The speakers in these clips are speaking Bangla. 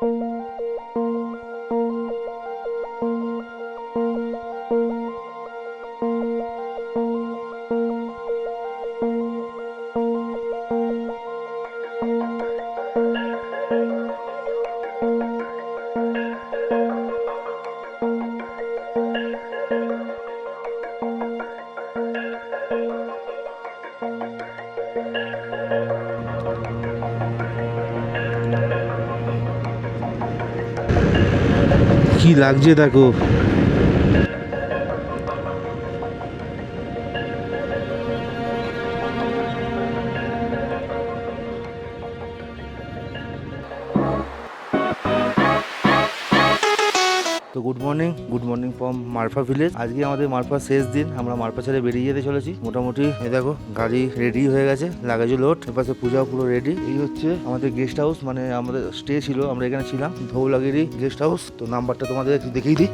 কি লাগছে দেখো। তো গুড মর্নিং ফ্রম মারফা ভিলেজ। আজকে আমাদের মারফা শেষ দিন, আমরা মারফা ছেড়ে বেরিয়ে যেতে চলেছি। মোটামুটি এই দেখো গাড়ি রেডি হয়ে গেছে, লাগেজও লোড, এপাশে পূজাও পুরো রেডি। এই হচ্ছে আমাদের গেস্ট হাউস, মানে আমাদের স্টে ছিল, আমরা এখানে ছিলাম, ধৌলাগিরি গেস্ট হাউস। তো নাম্বারটা তোমাদের একটু দেখিয়ে দিই,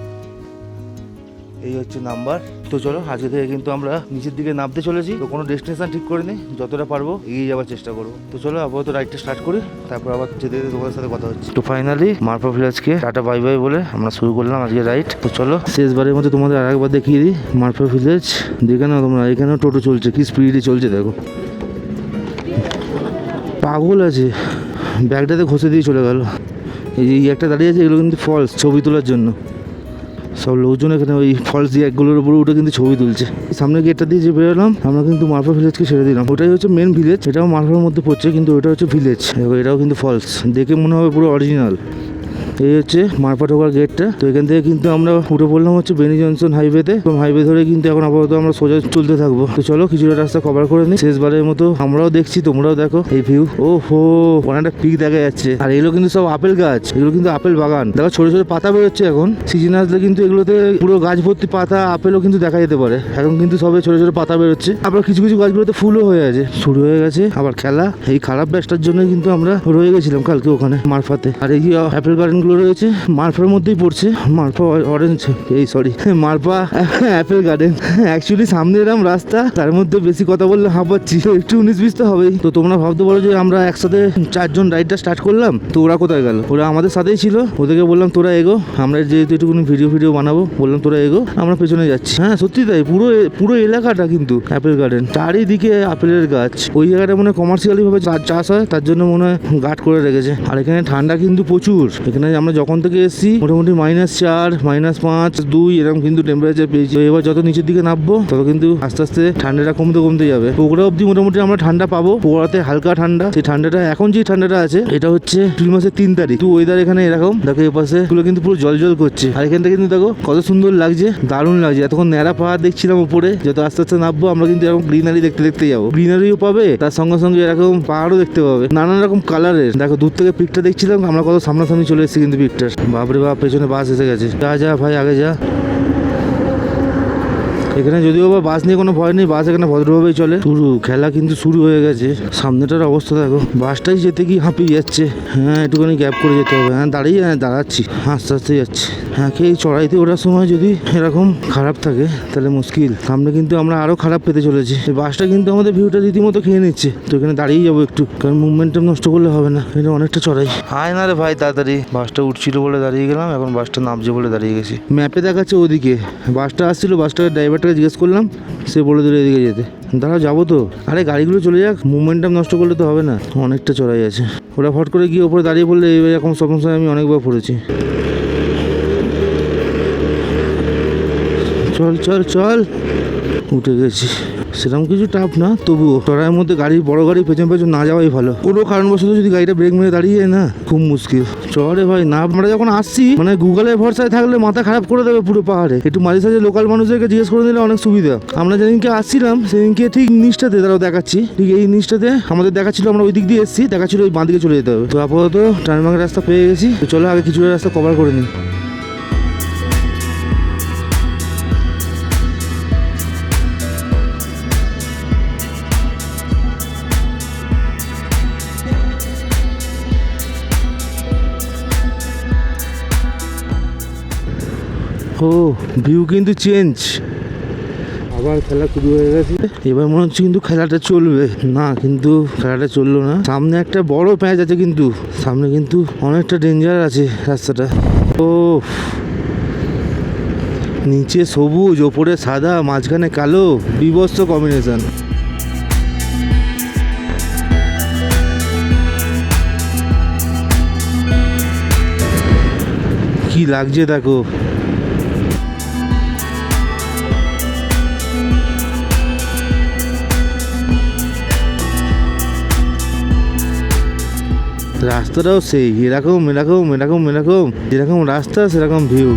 এই হচ্ছে নাম্বার। তো চলো আজকে থেকে কিন্তু আমরা নিচের দিকে নামতে চলেছি। তো কোনো ডেস্টিনেশন ঠিক করিনি, যতটা পারবো এগিয়ে যাওয়ার চেষ্টা করবো। তো চলো আপাতত রাইডটা স্টার্ট করি, তারপর আবার যেতে যেতে তোমাদের সাথে কথা হচ্ছে। তো ফাইনালি মারফা ভিলেজকে টাটা বাই বাই বলে আমরা শুরু করলাম আজকে রাইড। তো চলো শেষবারের মধ্যে তোমাদের আরেকবার দেখিয়ে দিই মারফা ভিলেজ। দেখে নাও তোমরা, এখানেও টোটো চলছে, কি স্পিডে চলছে দেখো, পাগল আছে। ব্যাগটাতে ঘষে দিয়ে চলে গেল। এই একটা দাঁড়িয়ে আছে, এগুলো কিন্তু ফলস, ছবি তোলার জন্য। সব লোকজন এখানে ওই ফলস দিয়ে একগুলোর উপরে উঠে কিন্তু ছবি তুলছে। সামনে গেটটা দিয়ে যে বেরোলাম আমরা, কিন্তু মারফা ভিলেজকে ছেড়ে দিলাম। ওটাই হচ্ছে মেন ভিলেজ, এটাও মারফার মধ্যে পড়ছে, কিন্তু ওটা হচ্ছে ভিলেজ। দেখো এটাও কিন্তু ফলস, দেখে মনে হবে পুরো অরিজিনাল। এই হচ্ছে মারফা ঢোকার গেটটা। তো এখান থেকে কিন্তু আমরা উঠে পড়লাম হচ্ছে বেনি জনসন হাইওয়েতে। এবং হাইওয়ে ধরে কিন্তু এখন আপাতত আমরা সোজা চলতে থাকবো। তো চলো কিছুটা রাস্তা কভার করে নিই, শেষবারের মতো আমরাও দেখছি, তোমরাও দেখো এই ভিউ। ও হো, অনেকটা পিক দেখা যাচ্ছে। আর এগুলো কিন্তু সব আপেল গাছ, এগুলো কিন্তু আপেল বাগান। দেখো ছোট ছোট পাতা বেরোচ্ছে, এখন সিজন আসলে কিন্তু এগুলোতে পুরো গাছ ভর্তি পাতা, আপেলও কিন্তু দেখা যেতে পারে। এখন কিন্তু সবে ছোট ছোট পাতা বেরোচ্ছে, আবার কিছু কিছু গাছগুলোতে ফুলও হয়ে আছে। শুরু হয়ে গেছে আবার খেলা। এই খারাপ ব্যাচটার জন্য কিন্তু আমরা রয়ে গেছিলাম কালকে ওখানে মারফাতে। আর এই আপেল গার্ডেন রয়েছে মারফার মধ্যেই পড়ছে, মারফা অরেঞ্জ, এই সরি মারফা অ্যাপেল গার্ডেন। অ্যাকচুয়ালি সামনে এরকম রাস্তা, তার মধ্যে বেশি কথা বললে হাঁপাচ্ছি, একটু 19-20 তো হবেই। তো তোমরা ভাবতে পারো যে আমরা একসাথে 4 জন রাইডটা স্টার্ট করলাম, তো ওরা কোথায় গেল? ওরা আমাদের সাথেই ছিল, ওদেরকে বললাম তোরা এগো, আমরা যেহেতু একটুখানি ভিডিও বানাবো, বললাম তোরা এগো, আমরা পেছনে যাচ্ছি। হ্যাঁ সত্যি তাই, পুরো এলাকাটা কিন্তু অ্যাপেল গার্ডেন, চারিদিকে আপেলের গাছ। ওই জায়গাটা মনে হয় কমার্শিয়ালি ভাবে চাষ হয়, তার জন্য মনে হয় গার্ড করে রেখেছে। আর এখানে ঠান্ডা কিন্তু প্রচুর। এখানে আমরা যখন থেকে এসেছি মোটামুটি -4, -5, -2 এরকম কিন্তু টেম্পারেচার পেয়েছি। এবার যত নিচের দিকে নামবো তত কিন্তু আস্তে আস্তে ঠান্ডাটা কমতে যাবে। পোকরা অব্দি মোটামুটি আমরা ঠান্ডা পাবো, পোকরাতে হালকা ঠান্ডা। সেই ঠান্ডাটা এখন যে ঠান্ডাটা আছে এটা হচ্ছে এপ্রিল মাসের 3 তারিখ। তো ওয়েদার এখানে এরকম দেখো, এই পাশে গুলো কিন্তু পুরো জল করছে। আর এখানটা কিন্তু দেখো কত সুন্দর লাগছে, দারুণ লাগছে। এতক্ষণ ন্যাড়া পাহাড় দেখছিলাম উপরে, যত আস্তে আস্তে নামবো আমরা কিন্তু এরকম গ্রিনারি দেখতে যাবো। গ্রিনারিও পাবে, তার সঙ্গে সঙ্গে এরকম পাহাড়ও দেখতে পাবে, নানান রকম কালারের। দেখো দূর থেকে পিকটা দেখছিলাম, আমরা কত সামনাসামনি চলে এসেছি কিন্তু পিকটার। বাপরে বাপ, পেছনে বাস এসে গেছে। যা ভাই আগে যা। এখানে যদিও বা বাস নিয়ে কোনো ভয় নেই, বাস এখানে ভদ্রভাবেই চলে। খেলা কিন্তু শুরু হয়ে গেছে। সামনেটার অবস্থা দেখো, বাসটাই যেতে কি হাঁপিয়ে যাচ্ছে। হ্যাঁ একটুখানি গ্যাপ করে যেতে হবে। হ্যাঁ দাঁড়াচ্ছি, আস্তে আস্তে যাচ্ছি। হ্যাঁ এই চড়াইতে ওঠার সময় যদি এরকম খারাপ থাকে তাহলে মুশকিল। সামনে কিন্তু আমরা আরো খারাপ পেতে চলেছি। এই বাসটা কিন্তু আমাদের ভিউটা রীতিমতো খেয়ে নিচ্ছে। তো এখানে দাঁড়িয়ে যাবো একটু, কারণ মুভমেন্টাম নষ্ট করলে হবে না। এটা অনেকটা চড়াই। আয় না রে ভাই তাড়াতাড়ি। বাসটা উঠছিল বলে দাঁড়িয়ে গেলাম, এখন বাসটা নামছে বলে দাঁড়িয়ে গেছি। ম্যাপে দেখাচ্ছে ওদিকে বাসটা আসছিল, বাসটার ড্রাইভারটাকে জিজ্ঞেস করলাম, সে বলে দিল এদিকে যেতে। দাঁড়াও যাবো তো। আরে গাড়িগুলো চলে যাক, মুভমেন্টাম নষ্ট করলে তো হবে না। অনেকটা চড়াই আছে। ওরা ফট করে গিয়ে ওপরে দাঁড়িয়ে পড়লে এরকম সমস্যায় আমি অনেকবার পড়েছি। চল উঠে গেছি। সেরকম কিছু টাফ না, তবুও চড়াইয়ের মধ্যে বড় গাড়ি পেছন না যাওয়াই ভালো। কোনো কারণবশত যদি গাড়িটা ব্রেক মেরে দাঁড়িয়ে যায় না, খুব মুশকিল। চড়ে ভাই না, আমরা যখন আসছি মানে গুগলের ভরসায় থাকলে মাথা খারাপ করে দেবে পুরো পাহাড়ে। একটু মাঝে সাঝে লোকাল মানুষদেরকে জিজ্ঞেস করে দিলে অনেক সুবিধা। আমরা যেদিনকে আসছিলাম সেদিনকে ঠিক নিচটাতে তারাও দেখাচ্ছি, ঠিক এই নিচটাতে আমাদের দেখাচ্ছিল, আমরা ওই দিক দিয়ে এসেছি, দেখাচ্ছিল ওই বাঁ দিকে চলে যেতে হবে। তো আপাতত টার্নবাঙ্কের রাস্তা পেয়ে গেছি। তো চলো আগে কিছুটা রাস্তা কভার করে নিই। ও ভিউ কিন্তু চেঞ্জ। আবার খেলা শুরু হয়ে গেছে। এবার মনে হচ্ছে কিন্তু খেলাটা চলবে না, কিন্তু খেলাটা চললো না। সামনে একটা বড় প্যাঁচ আছে, কিন্তু সামনে কিন্তু অনেকটা ডেঞ্জার আছে রাস্তাটা। ও নিচে সবুজ, ওপরে সাদা, মাঝখানে কালো, বিভৎস কম্বিনেশন। কি লাগছে দেখো। রাস্তাটাও সেই এরকম এরকম এরকম এরকম, যেরকম রাস্তা সেরকম ভিউ।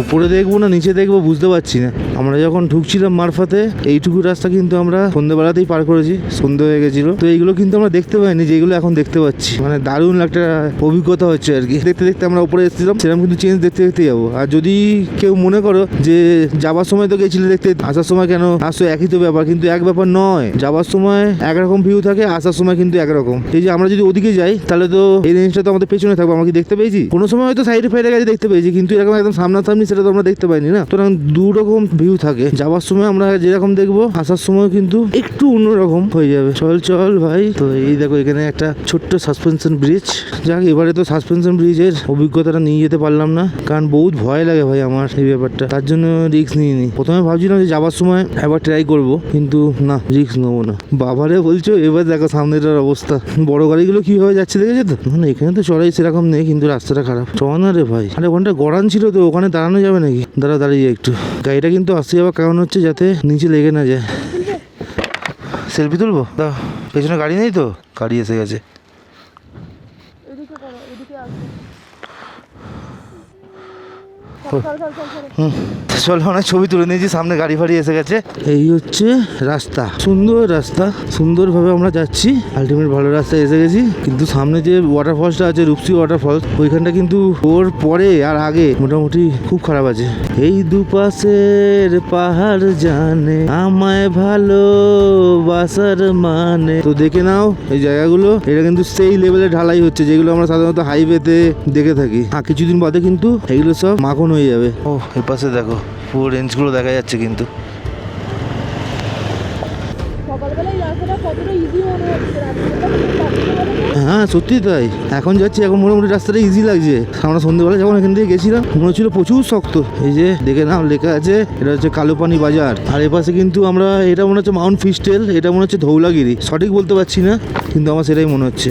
উপরে দেখবো না নিচে দেখবো বুঝতে পারছি না। আমরা যখন ঢুকছিলাম মারফাতে, এইটুকু রাস্তা কিন্তু আমরা সন্ধ্যেবেলাতেই পার করেছি, সন্ধ্যে হয়ে গেছিল। তো এইগুলো কিন্তু আমরা দেখতে পাইনি, যেগুলো এখন দেখতে পাচ্ছি। মানে দারুণ একটা অভিজ্ঞতা হচ্ছে আর কি। দেখতে দেখতে আমরা উপরে এসেছিলাম, সেরকম কিন্তু চেঞ্জ দেখতে দেখতে যাবো। আর যদি কেউ মনে করো যে যাবার সময় তো গেছিলে দেখতে, আসার সময় কেন আসো, একই তো ব্যাপার, কিন্তু এক ব্যাপার নয়। যাবার সময় একরকম ভিউ থাকে, আসার সময় কিন্তু একরকম। এই যে আমরা যদি ওদিকে যাই, তাহলে তো এই রেঞ্জটা তো আমাদের পেছনে থাকবো, আমরা কি দেখতে পেয়েছি? কোনো সময় হয়তো সাইডে ফাইডে গেছে দেখতে পেয়েছি, কিন্তু এরকম একদম সামনাসামনি সেটা তো আমরা দেখতে পাইনি না। সুতরাং দু রকম ভিউ থাকে। যাওয়ার সময় আমরা যেরকম দেখবো, আসার সময় কিন্তু একটু অন্যরকম হয়ে যাবে। চল চল ভাই। তো এই দেখো এখানে একটা ছোট্ট সাসপেনশন ব্রিজ। যাক, এবারে তো সাসপেনশন ব্রিজের অভিজ্ঞতাটা নিয়ে যেতে পারলাম না, কারণ বহুত ভয় লাগে ভাই আমার এই ব্যাপারটা। তার জন্য রিস্ক নিইনি। প্রথমে ভাবছিলাম যে যাবার সময় একবার ট্রাই করবো, কিন্তু না, রিস্ক নেবো না। বাবারে বলছো, এবার দেখো সামনেটার অবস্থা। বড় গাড়িগুলো কিভাবে যাচ্ছে দেখেছো তো? মানে এখানে তো চড়াই সেরকম নেই, কিন্তু রাস্তাটা খারাপ। চল না রে ভাই। আরে ওখানটা গড়ান ছিল তো, ওখানে দাঁড়ানো যাবে নাকি? দাঁড়িয়ে একটু। গাড়িটা কিন্তু আসতে যাওয়ার কারণ হচ্ছে যাতে নিচে লেগে না যায়। সেলফি তুলবো? দাও, পেছনে গাড়ি নেই তো? গাড়ি এসে গেছে। চলো, অনেক ছবি তুলে নিয়েছি, সামনে গাড়ি ফাড়ি এসে গেছে। এই হচ্ছে রাস্তা, সুন্দর রাস্তা, সুন্দরভাবে আমরা যাচ্ছি। আলটিমেট ভালো রাস্তায় এসে গেছি। কিন্তু সামনে যে ওয়াটারফলসটা আছে, রূপসী ওয়াটারফলস, ওইখানটা কিন্তু ওর পরে আর আগে মোটামুটি খুব খারাপ আছে। এই দুপাশের পাহাড় জানে আমায় ভালোবাসার মানে। তো দেখে নাও এই জায়গাগুলো, এটা কিন্তু সেই লেভেলে ঢালাই হচ্ছে যেগুলো আমরা সাধারণত হাইওয়েতে দেখে থাকি। আর কিছুদিন বাদে কিন্তু এগুলো সব মাখন হয়ে যাবে। ও এর পাশে দেখো পুরো রেঞ্জগুলো দেখা যাচ্ছে কিন্তু। হ্যাঁ সত্যি তাই, এখন যাচ্ছি, এখন মোটামুটি রাস্তাটা ইজি লাগছে। আমরা সন্ধ্যেবেলা যখন এখান থেকে গেছিলাম, মনে হচ্ছিল প্রচুর শক্ত। এই যে দেখে নাও লেখা আছে, এটা হচ্ছে কালোপানি বাজার। আর এর পাশে কিন্তু আমরা, এটা মনে হচ্ছে মাউন্ট ফিস্টেল, এটা মনে হচ্ছে ধৌলাগিরি, সঠিক বলতে পারছি না, কিন্তু আমার সেটাই মনে হচ্ছে।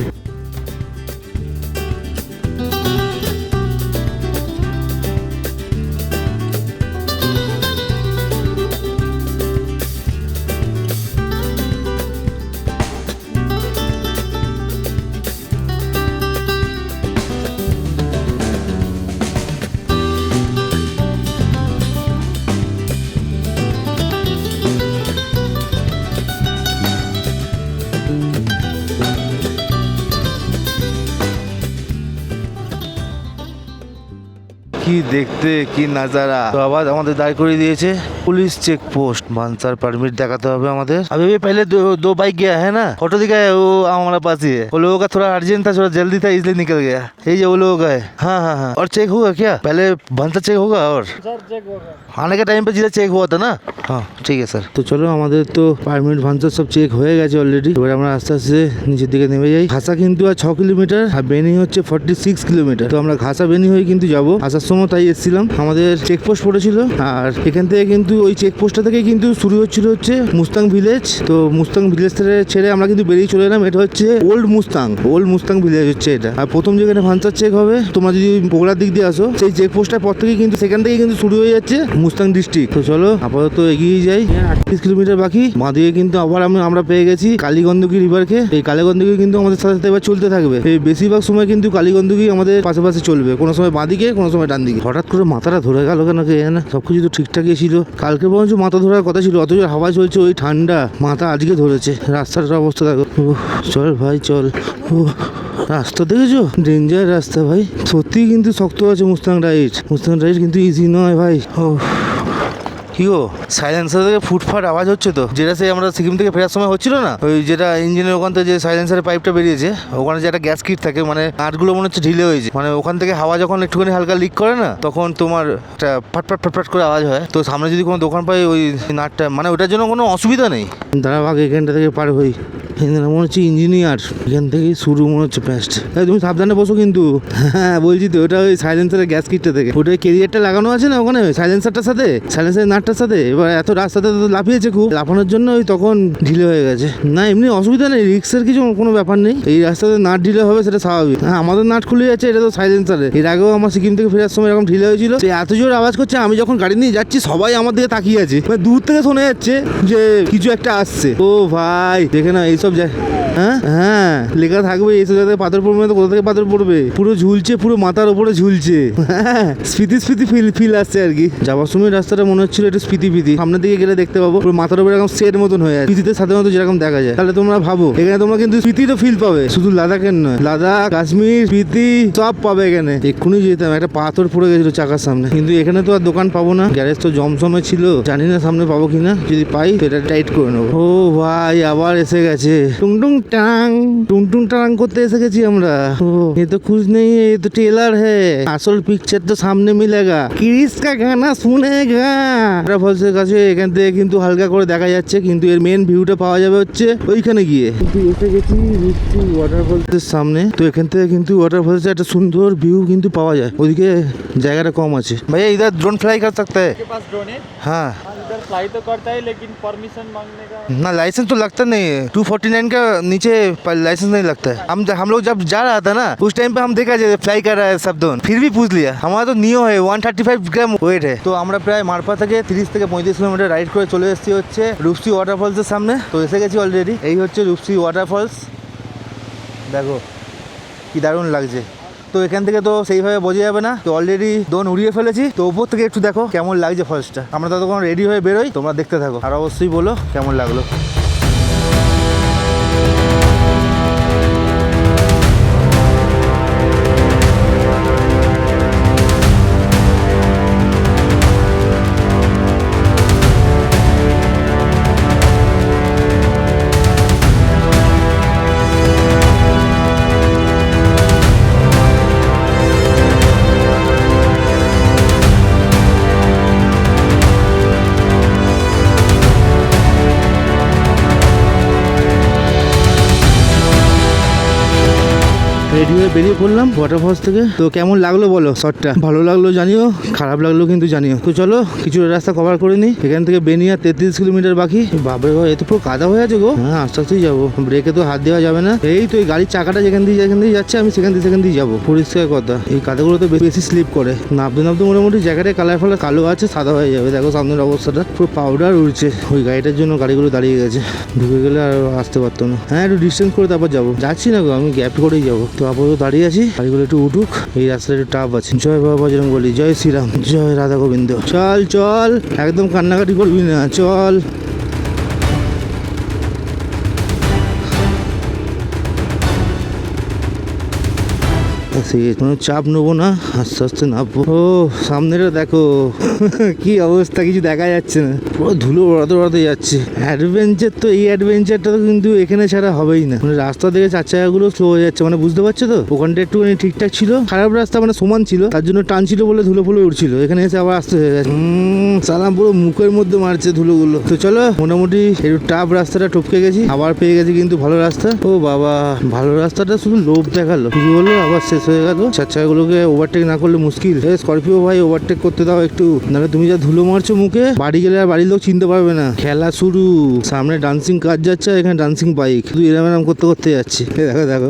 কি দেখতে, কি নাজারা। তো আবার আমাদের দাঁড় করে দিয়েছে police check post. Mansar permit दिखाते হবে আমাদের। अभी भी पहले दो बाइक गया है ना, फोटो दिखाया, वो हमारे पास ही है। वो लोगों का थोड़ा अर्जेंट था, थोड़ा जल्दी था, इसलिए निकल गया। ये जो वो लोग है। हाँ हाँ हाँ। और चेक होगा क्या? पहले भांसा चेक होगा और चेक होगा आने के टाइम पे जिधर चेक हुआ था ना। हाँ ठीक है স্যার। তো চলো, আমাদের তো পারমিট ভান্সা সব চেক হয়ে গেছে অলরেডি। এবার আমরা আস্তে আস্তে নিচের দিকে নেমে যাই। ঘাসা কিন্তু আর 6 কিলোমিটার, আর বেনি হচ্ছে 46 কিলোমিটার। তো আমরা ঘাসা বেনি হয়ে কিন্তু যাবো। আসার সময় তাই এসেছিলাম, আমাদের চেকপোস্ট পড়েছিল। আর এখান থেকে কিন্তু ওই চেকপোস্টটা থেকে কিন্তু শুরু হচ্ছিল হচ্ছে মুস্তাং ভিলেজ। তো মুস্তাং ভিলেজ থেকে ছেড়ে আমরা কিন্তু বেরিয়ে চলে এলাম। এটা হচ্ছে ওল্ড মুস্তাং ভিলেজ হচ্ছে এটা। আর প্রথম যেখানে ভান্সার চেক হবে, তোমরা যদি পোগড়ার দিক দিয়ে আসো, সেই চেকপোস্টটার পর থেকে কিন্তু সেখান থেকে কিন্তু শুরু হয়ে যাচ্ছে মুস্তাং ডিস্ট্রিক্ট। তো চলো আপাতত এগিয়ে যাই। 38 কিলোমিটার বাকি। বাঁদিকে কিন্তু আবার আমরা পেয়ে গেছি কালীগন্ডকী রিভারকে। এই কালীগন্ডকী কিন্তু আমাদের সাথে সাথে এবার চলতে থাকবে। এই বেশিরভাগ সময় কিন্তু কালীগন্ডকী আমাদের পাশে পাশে চলবে, কোনো সময় বাঁদিকে, কোনো সময় ডান দিকে। হঠাৎ করে মাথাটা ধরে গেল কেন কে জানে। সবকিছু তো ঠিকঠাকই ছিল, কালকে বরঞ্চ মাথা ধরার কথা ছিল, অথচ হাওয়া চলছে, ওই ঠান্ডা, মাথা আজকে ধরেছে। রাস্তাটার অবস্থা দেখো। চল ভাই চল। রাস্তা দেখেছো, ডেঞ্জার রাস্তা ভাই, সত্যি কিন্তু শক্ত আছে মুস্তাং রাইড। কিন্তু ইজি নয় ভাই। ও কি গো, সাইলেন্সার থেকে ফুটফাট আওয়াজ হচ্ছে তো, যেটা সেই আমরা সিকিম থেকে ফেরার সময় হচ্ছিল না, ওই যেটা ইঞ্জিনের ওখান থেকে যে সাইলেন্সারের পাইপটা বেরিয়েছে, ওখানে যে একটা গ্যাস কিট থাকে, মানে নাটগুলো মনে হচ্ছে ঢিলে হয়েছে, মানে ওখান থেকে হাওয়া যখন একটুখানি হালকা লিক করে না, তখন তোমার একটা ফাটফাট ফাটফাট করে আওয়াজ হয়। তো সামনে যদি কোনো দোকান পাই ওই নাটটা, মানে ওটার জন্য কোনো অসুবিধা নেই। দাঁড়া আগে এখানটা থেকে পার হই। মনে হচ্ছে ইঞ্জিনিয়ার, এখান থেকেই শুরু মনে হচ্ছে ফার্স্ট। তুমি সাবধানে বসো কিন্তু। হ্যাঁ বলছি তো, ওটা ওই সাইলেন্সারের গ্যাস কিটটা থেকে, ওটা ক্যারিয়ারটা লাগানো আছে না ওখানে সাইলেন্সারটার সাথে, সাইলেন্সারের নাটটার সাথে। এবার এত রাস্তাতে তো লাফিয়েছে, খুব লাফানোর জন্য ওই তখন ঢিলে হয়ে গেছে। না এমনি অসুবিধা নেই, রিক্সের কিছু কোনো ব্যাপার নেই। এই রাস্তাতে নাট ঢিলে হবে সেটা স্বাভাবিক। হ্যাঁ আমাদের নাট খুলে যাচ্ছে, এটা তো সাইলেন্সারে। এর আগেও আমার সিকিম থেকে ফেরার সময় এরকম ঢিলে হয়েছিল। এত জোর আওয়াজ করছে, আমি যখন গাড়ি নিয়ে যাচ্ছি সবাই আমার দিকে তাকিয়ে আছে, মানে দূর থেকে শোনা যাচ্ছে যে কিছু একটা আসছে। ও ভাই দেখে না এইসব যায়। হ্যাঁ হ্যাঁ লেখা থাকবে এইসব জায়গায় পাথর পড়বে, তো কোথা থেকে পাথর পড়বে, পুরো ঝুলছে, পুরো মাথার উপরে ঝুলছে। হ্যাঁ স্মৃতি স্মৃতি ফিল আসছে আর কি। যাওয়ার সময় রাস্তাটা মনে হচ্ছিল একটু স্মৃতি সামনের দিকে গেলে দেখতে পাবো পুরো মাথার উপরে এরকম সেট মতন হয়ে যায়, স্মৃতিতে সাধারণত যেরকম দেখা যায়। তাহলে তোমরা ভাবো এখানে তোমরা কিন্তু স্মৃতিরও ফিল পাবে, শুধু লাদাখের নয়, লাদাখ, কাশ্মীর, স্মৃতি সব পাবে এখানে। এক্ষুনি যেতাম, একটা পাথর পড়ে গেছিল চাকার সামনে, কিন্তু এখানে তো আর দোকান পাবো না, গ্যারেজ তো জমজমে ছিল, জানি না সামনে পাবো কিনা। যদি পাই তো এটা টাইট করে নেবো। ও ভাই আবার এসে গেছে, টুংটুং টাং টুংটুং টাং করতে এসে গেছি আমরা। ও ये तो कुछ नहीं है, ये तो टेलर है, আসল পিকচার তো সামনে মিলেগা, ক্রিস কা গানা শুনেগা। ওয়াটারফলসের কাছে এখান থেকে কিন্তু হালকা করে দেখা যাচ্ছে, কিন্তু এর মেন ভিউটা পাওয়া যাবে হচ্ছে ওইখানে গিয়ে। কিন্তু এসে গেছি রূপসী ওয়াটারফলসের সামনে, তো এখান থেকে কিন্তু ওয়াটারফলসের একটা সুন্দর ভিউ কিন্তু পাওয়া যায়। ওদিকে জায়গাটা কম আছে। ভাইয়া इधर ड्रोन फ्लाई कर सकता है? आपके पास ड्रोन है? हाँ इधर फ्लाई तो करता है लेकिन परमिशन मांगने का ना, लाइसेंस तो लगता नहीं है। 249 का नीचे लाइसेंस नहीं लगता है। हम लोग जब जा रहा था ना उस टाइम पे हम देखा जाए फ्लाई कर रहा है सब दोन, फिर भी पूछ लिया। हमारा तो नियो है 135 ग्राम ওয়েট है। তো আমরা প্রায় মারপা থেকে 30 থেকে 35 কিলোমিটার রাইড করে চলে এসেছি হচ্ছে রূপসী ওয়াটারফলসের সামনে। তো এসে গেছি অলরেডি। এই হচ্ছে রূপসী ওয়াটারফলস, দেখো কি দারুণ লাগছে। তো এখান থেকে তো সেইভাবে বোঝা যাবে না, তো অলরেডি দোন উড়িয়ে ফেলেছি। তো উপর থেকে একটু দেখো কেমন লাগছে ফলসটা। আমরা ততক্ষণ রেডি হয়ে বেরোই, তোমরা দেখতে থাকো আর অবশ্যই বলো কেমন লাগলো। রেডি হয়ে বেরিয়ে পড়লাম ওয়াটারফলস থেকে। তো কেমন লাগলো বলো শটটা? ভালো লাগলো জানিও, খারাপ লাগলো কিন্তু জানিও। তো চলো কিছু রাস্তা কভার করে নিই। এখান থেকে বেনিয়া 33 কিলোমিটার বাকি। বাপরে বাবা, এ তো পুরো কাদা হয়ে আছে গো। হ্যাঁ আস্তে আস্তেই যাবো, ব্রেকে তো হাত দেওয়া যাবে না। এই তো এই গাড়ির চাকাটা যেখান দিয়ে যাচ্ছে, আমি সেখান দিয়ে যাবো। পরিষ্কার কথা, এই কাদাগুলো তো বেশি স্লিপ করে। নামতে নামতে মোটামুটি জায়গাটায় কালার ফালার কালো আছে, সাদা হয়ে যাবে। দেখো সামনের অবস্থাটা পুরো পাউডার উঠছে। ওই গাড়িটার জন্য গাড়িগুলো দাঁড়িয়ে গেছে, ঢুকে গেলে আর আসতে পারতো না। হ্যাঁ একটু ডিস্টেন্স করে তারপর যাবো। যাচ্ছি না গো, আমি গ্যাপ করেই যাবো। তো আপাতত দাঁড়িয়ে আছি, গাড়িগুলো একটু উঠুক। এই রাস্তাটা একটু টাফ আছে। জয় বাবা বজরংবলী, জয় শ্রীরাম, জয় রাধা গোবিন্দ। চল চল, একদম কান্নাকাটি করবি না, চল। কোনো চাপ নেবো না, আস্তে আস্তে নামবো। ও সামনেটা দেখো কি অবস্থা, কিছু দেখা যাচ্ছে না, পুরো ধুলো ওড়াতে যাচ্ছে। অ্যাডভেঞ্চার তো এই অ্যাডভেঞ্চারটা তো কিন্তু এখানে ছাড়া হবেই না। মানে রাস্তা থেকে চার চাকাগুলো স্লো হয়ে যাচ্ছে, মানে বুঝতে পারছো তো। ওখানটা একটুখানি ঠিকঠাক ছিল, খারাপ রাস্তা মানে সমান ছিল, তার জন্য টানছিল বলে ধুলো ফুলো উঠছিল। এখানে এসে আবার আসতে হয়ে গেছে। সালাম পুরো মুখের মধ্যে মারছে ধুলোগুলো। তো চলো মোটামুটি একটু টাফ রাস্তাটা টপকে গেছি, আবার পেয়ে গেছি কিন্তু ভালো রাস্তা। ও বাবা, ভালো রাস্তাটা শুধু লোভ দেখালো, শুরু হলো আবার শেষ হয়ে গেল। চার চাকাগুলোকে ওভারটেক না করলে মুশকিল। স্করপিও ভাই ওভারটেক করতে দাও একটু, নাহলে তুমি যা ধুলো মারছো মুখে, বাড়ি গেলে আর বাড়ির লোক চিনতে পারবে না। খেলা শুরু, সামনে ডান্সিং কাজ যাচ্ছে, এখানে ডান্সিং বাইক, শুধু এরম করতে করতে যাচ্ছি। দেখো দেখো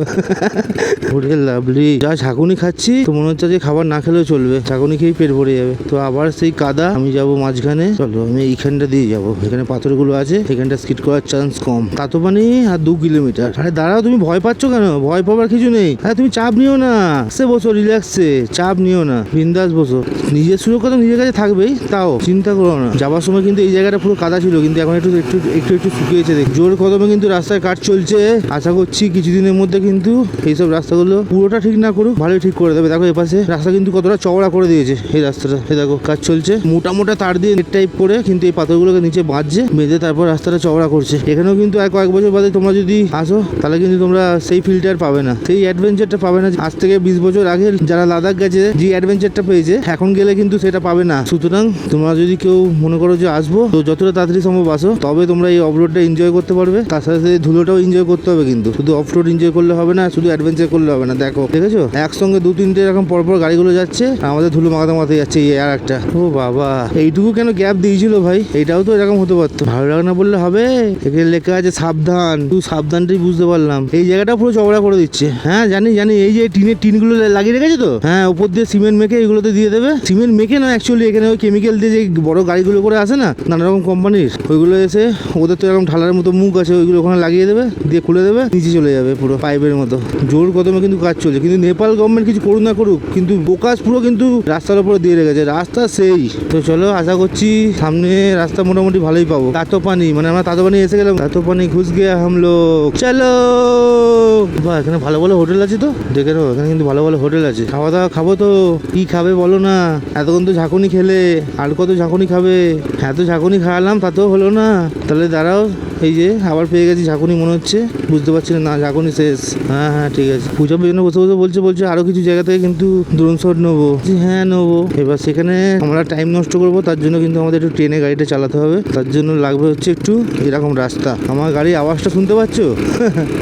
ওরে লাভলি। যা ঝাঁকুনি খাচ্ছি তো মনে হচ্ছে যে খাবার না খেলেও চলবে, ঝাঁকুনি খেয়েই পেট ভরে যাবে। তো আবার সেই কাদা, আমি যাবো মাঝখানে। চলো আমি এইখানটা দিয়ে যাবো, এখানে পাথরগুলো আছে, এখানটা স্কিড করার চান্স কম। তাতোপানি আর 2 কিলোমিটার। আরে দাঁড়াও, তুমি ভয় পাচ্ছ কেন? ভয় পাবার কিছু নেই। হ্যাঁ তুমি চাপ নিও না, সে বসো রিল্যাক্সে, চাপ নিও না, বিন্দাস বসো। নিজের সুরক্ষা তো নিজের কাছে থাকবেই, তাও চিন্তা করো না। যাওয়ার সময় কিন্তু এই জায়গাটা পুরো কাদা ছিল, কিন্তু এখন একটু একটু একটু একটু শুকিয়েছে। দেখ জোর কদমে কিন্তু রাস্তায় কাজ চলছে। আশা করছি কিছুদিনের মধ্যে কিন্তু এইসব রাস্তাগুলো পুরোটা ঠিক না করুক, ভালোই ঠিক করে দেবে। দেখো এপাশে রাস্তা কিন্তু কতটা চওড়া করে দিয়েছে এই রাস্তাটা। এই দেখো কাজ চলছে, মোটা মোটা তার দিয়ে নেট টাইপ করে কিন্তু এই পাথরগুলোকে নিচে বাঁধছে, বেঁধে তারপর রাস্তাটা চওড়া করছে। এখানেও কিন্তু আর কয়েক বছর বাদে তোমরা যদি আসো তাহলে কিন্তু তোমরা সেই ফিল্টার পাবে না, সেই অ্যাডভেঞ্চারটা পাবে না। আজ থেকে 20 বছর আগে যারা লাদাখ গেছে যে অ্যাডভেঞ্চারটা পেয়েছে, এখন গেলে কিন্তু সেটা পাবে না। সুতরাং তোমরা যদি কেউ মনে করো যে আসবো, তো যতটা তাড়াতাড়ি সম্ভব আসো, তবে তোমরা এই অফরোডটা এনজয় করতে পারবে। তার সাথে সাথে ধুলোটাও এনজয় করতে হবে, কিন্তু শুধু অফরোড এনজয় করলে হবে না, শুধু অ্যাডভেঞ্চার করলে হবে না। দেখো দেখেছো একসঙ্গে 2-3টে এরকম পরপর গাড়িগুলো যাচ্ছে, আর আমাদের ধুলো মাখাতে মাথাতে যাচ্ছে এই আর একটা। ও বাবা, এইটুকু কেন গ্যাপ দিয়েছিল ভাই? এটাও তো এরকম হতে পারতো। ভালো লাগে না বললে হবে? এখানে লেখা আছে সাবধান, তুই সাবধানটাই বুঝতে পারলাম। এই জায়গাটা পুরো চওড়া করে দিচ্ছে। হ্যাঁ জানি জানি, এই যে টিনের টিনগুলো লাগিয়ে রেখেছে তো, হ্যাঁ উপর দিয়ে সিমেন্ট মেখে এগুলোতে দিয়ে দেবে। সিমেন্ট মেখে না, অ্যাকচুয়ালি এখানে ওই কেমিক্যাল দিয়ে যে বড় গাড়িগুলো করে আসে না নানা রকম কোম্পানির, ওইগুলো এসে ওদের তো এরকম ঢালার মতো মুখ আছে, ওইগুলো ওখানে লাগিয়ে দেবে, দিয়ে খুলে দেবে, নিচে চলে যাবে পুরো পাইপের মতো। জোর কদমে কিন্তু কাজ চলছে, কিন্তু নেপাল গভর্নমেন্ট কিছু করুক না করুক, কিন্তু বোকাস পুরো কিন্তু রাস্তার উপরে দিয়ে রেখেছে। রাস্তা সেই তো, চলো আশা করছি সামনে রাস্তা মোটামুটি ভালোই পাবো। তাতো পানি, মানে আমরা তাতো পানি এসে গেলাম, তাতো পানি ঘুষ গিয়ে হাম লোক। চলো বা, এখানে ভালো ভালো হোটেল আছে তো, দেখে নাও এখানে কিন্তু ভালো ভালো হোটেল আছে। খাওয়া দাওয়া খাবো তো, কি খাবে বলো না? এতক্ষণ তো ঝাঁকুনি খেলে, আর কত ঝাঁকুনি খাবে? এত ঝাঁকুনি খাওয়ালাম তাতেও হলো না। তাহলে দাঁড়াও, এই যে আবার পেয়ে গেছি ঝাঁকুনি, মনে হচ্ছে বুঝতে পারছি না, ঝাঁকুনি শেষ। হ্যাঁ হ্যাঁ ঠিক আছে। পূজা পেছনে বসে বসে বলছে আরো কিছু জায়গা থেকে কিন্তু ড্রোন শট নেবো। হ্যাঁ নেবো। এবার সেখানে আমরা টাইম নষ্ট করবো, তার জন্য কিন্তু আমাদের একটু ট্রেনে গাড়িটা চালাতে হবে। তার জন্য লাগবে হচ্ছে একটু এরকম রাস্তা। আমার গাড়ির আওয়াজটা শুনতে পাচ্ছ?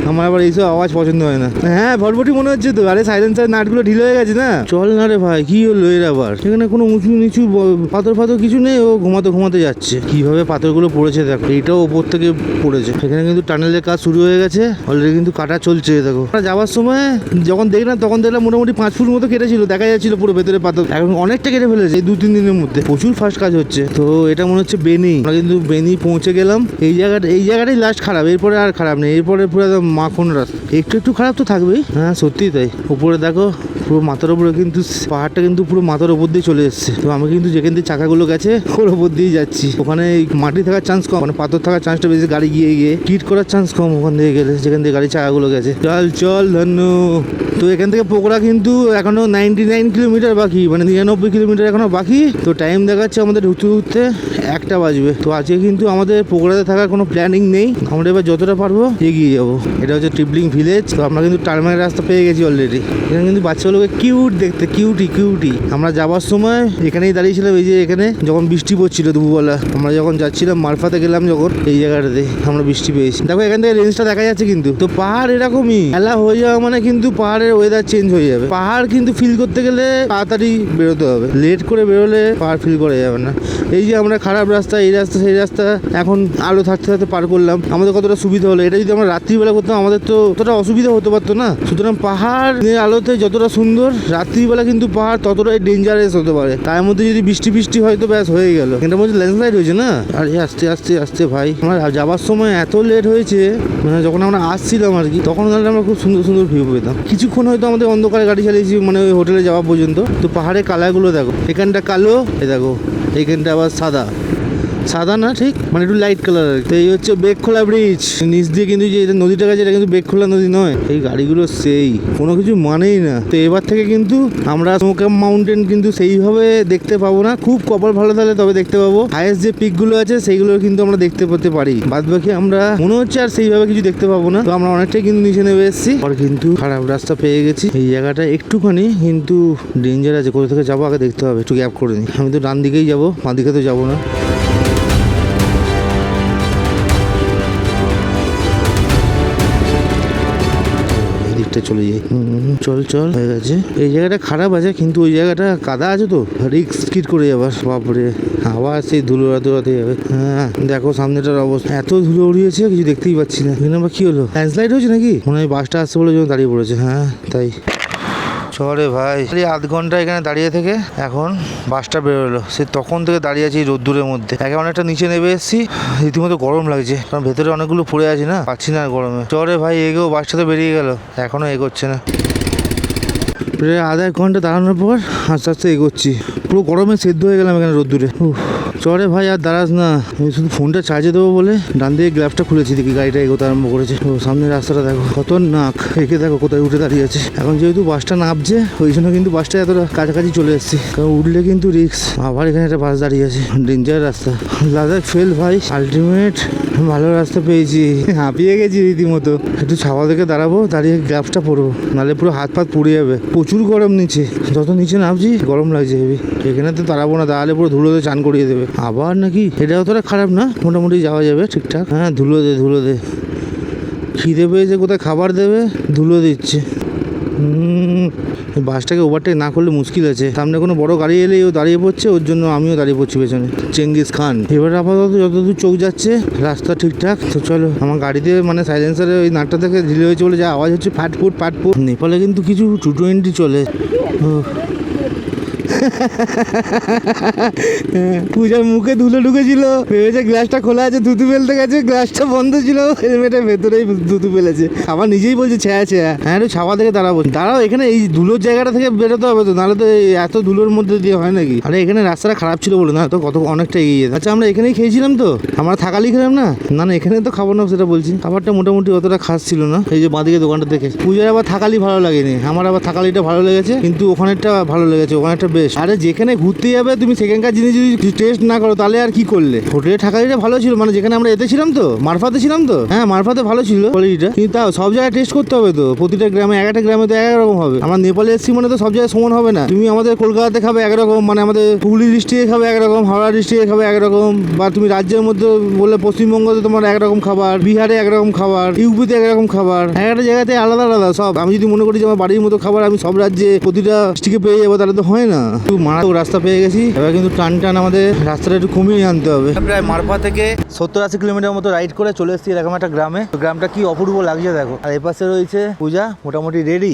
আমার আবার এইসব আওয়াজ পছন্দ হয় না। হ্যাঁ ভটভটি মনে হচ্ছে তো। আরে সাইলেন্সার নাটগুলো ঢিলে হয়ে গেছে না। চল না রে ভাই, কি হলো এর আবার? এখানে কোনো উঁচু নিচু পাথর ফাথর কিছু নেই, ও ঘুমাতে যাচ্ছে। কিভাবে পাথরগুলো পড়েছে দেখো, এইটাও ওপর থেকে পড়েছে। এখানে কিন্তু টানেলের কাজ শুরু হয়ে গেছে অলরেডি, কিন্তু কাটা চলছে। দেখো যাওয়ার সময় যখন দেখলাম, তখন দেখলাম মোটামুটি 5 ফুট মতো কেটেছিল, দেখা যাচ্ছিল পুরো ভেতরে পাথর। এখন অনেকটা কেটে ফেলেছে এই 2-3 দিনের মধ্যে, প্রচুর ফাস্ট কাজ হচ্ছে। তো এটা মনে হচ্ছে বেনি। আমরা কিন্তু বেনি পৌঁছে গেলাম। এই জায়গাটাই লাস্ট খারাপ, এরপরে আর খারাপ নেই। এরপরে পুরো মাখন রাস্তা, একটু খারাপ তো থাকবেই। হ্যাঁ সত্যিই তাই। উপরে দেখো পুরো মাথার উপরে কিন্তু পাহাড়টা কিন্তু পুরো মাথার উপর দিয়ে চলে এসছে। তো আমি কিন্তু যেখান দিয়ে চাকাগুলো গেছে ওর উপর দিয়ে যাচ্ছি। ওখানে মাটি থাকার চান্স কম, মানে পাথর থাকার চান্সটা বেশি, গাড়ি গিয়ে হিট করার চান্স কম ওখান দিয়ে গেলে, যেখান দিয়ে গাড়ি চাকাগুলো গেছে। চল ধন্যু। তো এখান থেকে পোকরা কিন্তু এখনো 99 কিলোমিটার বাকি, মানে 99 কিলোমিটার এখনো বাকি। তো টাইম দেখাচ্ছে আমাদের ঘুরতে 1টা বাজবে। তো আজকে কিন্তু আমাদের পোকরাতে থাকার কোনো প্ল্যানিং নেই, আমরা এবার যতটা পারবো এগিয়ে যাবো। এটা হচ্ছে ট্রিপলিং ভিলেজ। তো আমরা কিন্তু টার্মিনাল রাস্তা পেয়ে গেছি অলরেডি। এখানে কিন্তু বাচ্চাগুলোকে কিউট দেখতে, কিউটি। আমরা যাওয়ার সময় এখানেই দাঁড়িয়েছিলাম, এই যে এখানে যখন বৃষ্টি পড়ছিল দুপুরবেলা, আমরা যখন যাচ্ছিলাম মারফাতে গেলাম যখন, এই জায়গাটাতে আমরা বৃষ্টি পেয়েছি। দেখো এখান থেকে রেঞ্জটা দেখা যাচ্ছে কিন্তু। তো পাহাড় এরকমই, খেলা হয়ে যাওয়া মানে কিন্তু পাহাড়ের ওয়েদার চেঞ্জ হয়ে যাবে। পাহাড় কিন্তু ফিল করতে গেলে তাড়াতাড়ি বেরোতে হবে, লেট করে বেরোলে পাহাড় ফিল করা যাবে না। এই যে আমরা খারাপ রাস্তা, এই রাস্তা সেই রাস্তা এখন আলো থাকতে থাকতে পার করলাম, আমাদের কতটা সুবিধা হলো। এটা যদি আমরা রাত্রিবেলা করতাম আমাদের তো ততটা অসুবিধা হতে পারতো না। সুতরাং পাহাড় আলোতে যতটা সুন্দর, রাত্রিবেলা কিন্তু পাহাড় ততটাই ডেঞ্জারাস হতে পারে। তার মধ্যে যদি বৃষ্টি হয়তো ব্যাস হয়ে গেল। এটার মধ্যে ল্যান্ডস্লাইড হয়েছে না। আর আস্তে ভাই, আমার যাবার সময় এত লেট হয়েছে, মানে যখন আমরা আসছিলাম আর কি, তখন আমরা খুব সুন্দর ভিউ পেতাম। কিছুক্ষণ হয়তো আমাদের অন্ধকারে গাড়ি চালিয়েছি, মানে ওই হোটেলে যাওয়া পর্যন্ত। তো পাহাড়ের কালারগুলো দেখো, এখানটা কালো, এই দেখো এইখানটা আবার সাদা না ঠিক, মানে একটু লাইট কালার। তো এই হচ্ছে বেগখোলা ব্রিজ, নিচ দিয়ে কিন্তু যে নদীটা গেছে এটা কিন্তু বেগখোলা নদী নয়। এই গাড়িগুলো সেই কোনো কিছু মানেই না। তো এবার থেকে কিন্তু আমরা স্মোকাম মাউন্টেন কিন্তু সেইভাবে দেখতে পাবো না, খুব কপাল ভালো থাকলে তবে দেখতে পাবো। হাইয়েস্ট যে পিকগুলো আছে সেইগুলো কিন্তু আমরা দেখতে পেতে পারি, বাদ বাকি আমরা মনে হচ্ছে আর সেইভাবে কিছু দেখতে পাবো না। তো আমরা অনেকটাই কিন্তু নিচে নেমে এসেছি, আর কিন্তু খারাপ রাস্তা পেয়ে গেছি। এই জায়গাটা একটুখানি কিন্তু ডেঞ্জার আছে, কোথা থেকে যাবো আগে দেখতে হবে, একটু গ্যাপ করে নিই। আমি তো ডান দিকেই যাবো, বাঁ দিকে তো যাবো না। চলে যাই, চল হয়ে গেছে। এই জায়গাটা খারাপ আছে, কিন্তু ওই জায়গাটা কাদা আছে তো, রিস্ক স্কিড করে যাবার। বাপরে, আবার সেই ধুলো উড়াতে যাবে। হ্যাঁ দেখো সামনেটার অবস্থা, এত ধুলো উড়িয়েছে কিছু দেখতেই পাচ্ছি না। এখানে আবার কি হলো, ল্যান্ডস্লাইড হয়েছে নাকি? মনে হয় বাসটা আসছে বলে জন্য দাঁড়িয়ে পড়েছে। হ্যাঁ তাই। চলে ভাই, আধ ঘন্টা এখানে দাঁড়িয়ে থেকে এখন বাসটা বেরোলো। সে তখন থেকে দাঁড়িয়ে আছি রোদ্দুরের মধ্যে। একে অনেকটা নিচে নেমে এসেছি, রীতিমতো গরম লাগছে, কারণ ভেতরে অনেকগুলো পড়ে আছে না, পাচ্ছি না আর গরমে। চলে ভাই এগো, বাসটা তো বেরিয়ে গেল, এখনো এগোচ্ছে না। প্রায় আধা এক ঘন্টা দাঁড়ানোর পর আস্তে আস্তে এগোচ্ছি। পুরো গরমে সেদ্ধ হয়ে গেলাম এখানে রোদ্দুরে। চরে ভাই আর দাঁড়াস না, আমি শুধু ফোনটা চার্জে দেবো বলে ডান দিকে গ্লাভসটা খুলেছি, দেখি গাড়িটা এগোতে আরম্ভ করেছে। তো সামনের রাস্তাটা দেখো কত নাক, একে দেখো কোথায় উঠে দাঁড়িয়ে আছে। এখন যেহেতু বাসটা নামছে ওই জন্য কিন্তু বাসটা এতটা কাছাকাছি চলে এসেছি, কারণ উঠলে কিন্তু রিস্ক। আবার এখানে একটা বাস দাঁড়িয়ে আছে, ডেঞ্জার রাস্তা। লাদাখ ফেল ভাই, আলটিমেট ভালো রাস্তা পেয়েছি। হাঁপিয়ে গেছি রীতিমতো। একটু ছাওয়া থেকে দাঁড়াবো, দাঁড়িয়ে গ্লাভসটা পরবো, নাহলে পুরো হাত পাত পুড়ে যাবে। প্রচুর গরম নিচে, যত নিচে নামছি গরম লাগছে হেবি। এখানে তো দাঁড়াবো না, দাঁড়ালে পুরো ধুলোতে চান করিয়ে দেবে। আবার নাকি এটা অতটা খারাপ না, মোটামুটি যাওয়া যাবে ঠিকঠাক। হ্যাঁ ধুলো দে ধুলো দে, খিদে পেয়েছে কোথায় খাবার দেবে, ধুলো দিচ্ছে। বাসটাকে ওভারটেক না করলে মুশকিল আছে। সামনে কোনো বড় গাড়ি এলেই ও দাঁড়িয়ে পড়ছে, ওর জন্য আমিও দাঁড়িয়ে পড়ছি পেছনে। Genghis Khan. এবার আপাতত যতদূর চোখ যাচ্ছে রাস্তা ঠিকঠাক। তো চলো, আমার গাড়িতে মানে সাইলেন্সারে ওই নাটটা থেকে ঢিলে হয়েছে বলে যা আওয়াজ হচ্ছে ফাটফুট ফাটফুট। নেপালে কিন্তু কিছু 220 চলে। পূজার মুখে ধুলো ঢুকেছিল, ভেবেছে গ্লাসটা খোলা আছে, থুতু ফেলতে গেছে, গ্লাসটা বন্ধ ছিল, হেলমেটের ভেতরেই থুতু ফেলেছে। আবার নিজেই বলছে ছ্যা ছ্যা। হ্যাঁ একটু ছাওয়া থেকে দাঁড়াবো। দাঁড়াও, এখানে এই ধুলোর জায়গাটা থেকে বেরোতে হবে তো, নাহলে তো এত ধুলোর মধ্যে দিয়ে হয় নাকি। আরে এখানে রাস্তাটা খারাপ ছিল বলে না তো, কত অনেকটা এগিয়ে যেত। আচ্ছা আমরা এখানেই খেয়েছিলাম তো, আমরা থাকালি খেলাম না। না না এখানে তো খাবো না, সেটা বলছি। খাবারটা মোটামুটি অতটা খাস ছিল না। এই যে বাঁদিকে দোকানটা দেখে, পূজার আবার থাকালি ভালো লাগেনি, আমার আবার থাকালিটা ভালো লেগেছে, কিন্তু ওখানেরটা ভালো লেগেছে, ওখানেরটা বেশ। আরে যেখানে ঘুরতে যাবে তুমি সেখানকার জিনিস যদি টেস্ট না করো তাহলে আর কি করলে। হোটেলের থাকালিটা ভালো ছিল, মানে যেখানে আমরা এতে ছিলাম তো, মারফাতে ছিলাম তো। হ্যাঁ মারফাতে ভালো ছিল কোয়ালিটিটা, কিন্তু তাও সব জায়গায় টেস্ট করতে হবে তো। প্রতিটা গ্রামে এক একটা গ্রামে তো এক এক রকম হবে। আমরা নেপালে এসেছি মানে তো সব জায়গায় সমান হবে না। তুমি আমাদের কলকাতাতে খাবে একরকম, মানে আমাদের হুগলি ডিস্ট্রিক্টে খাবে একরকম, হাওড়া ডিস্ট্রিক্টে খাবে একরকম, বা তুমি রাজ্যের মধ্যে বললে পশ্চিমবঙ্গতে তোমার একরকম খাবার, বিহারে একরকম খাবার, ইউপিতে একরকম খাবার, এক একটা জায়গাতে আলাদা আলাদা সব। আমি যদি মনে করি যে আমার বাড়ির মতো খাবার আমি সব রাজ্যে প্রতিটা ডিস্ট্রিক্টে পেয়ে যাবো, তাহলে তো হয় না। একটু মারাত্মক রাস্তা পেয়ে গেছি, এবার কিন্তু টান টান আমাদের রাস্তাটা একটু কমিয়ে আনতে হবে। প্রায় মারফা থেকে 70-80 কিলোমিটার মতো রাইড করে চলে এসেছি এরকম একটা গ্রামে। তো গ্রামটা কি অপূর্ব লাগছে দেখো। আর এপাশে রয়েছে পূজা, মোটামুটি রেডি,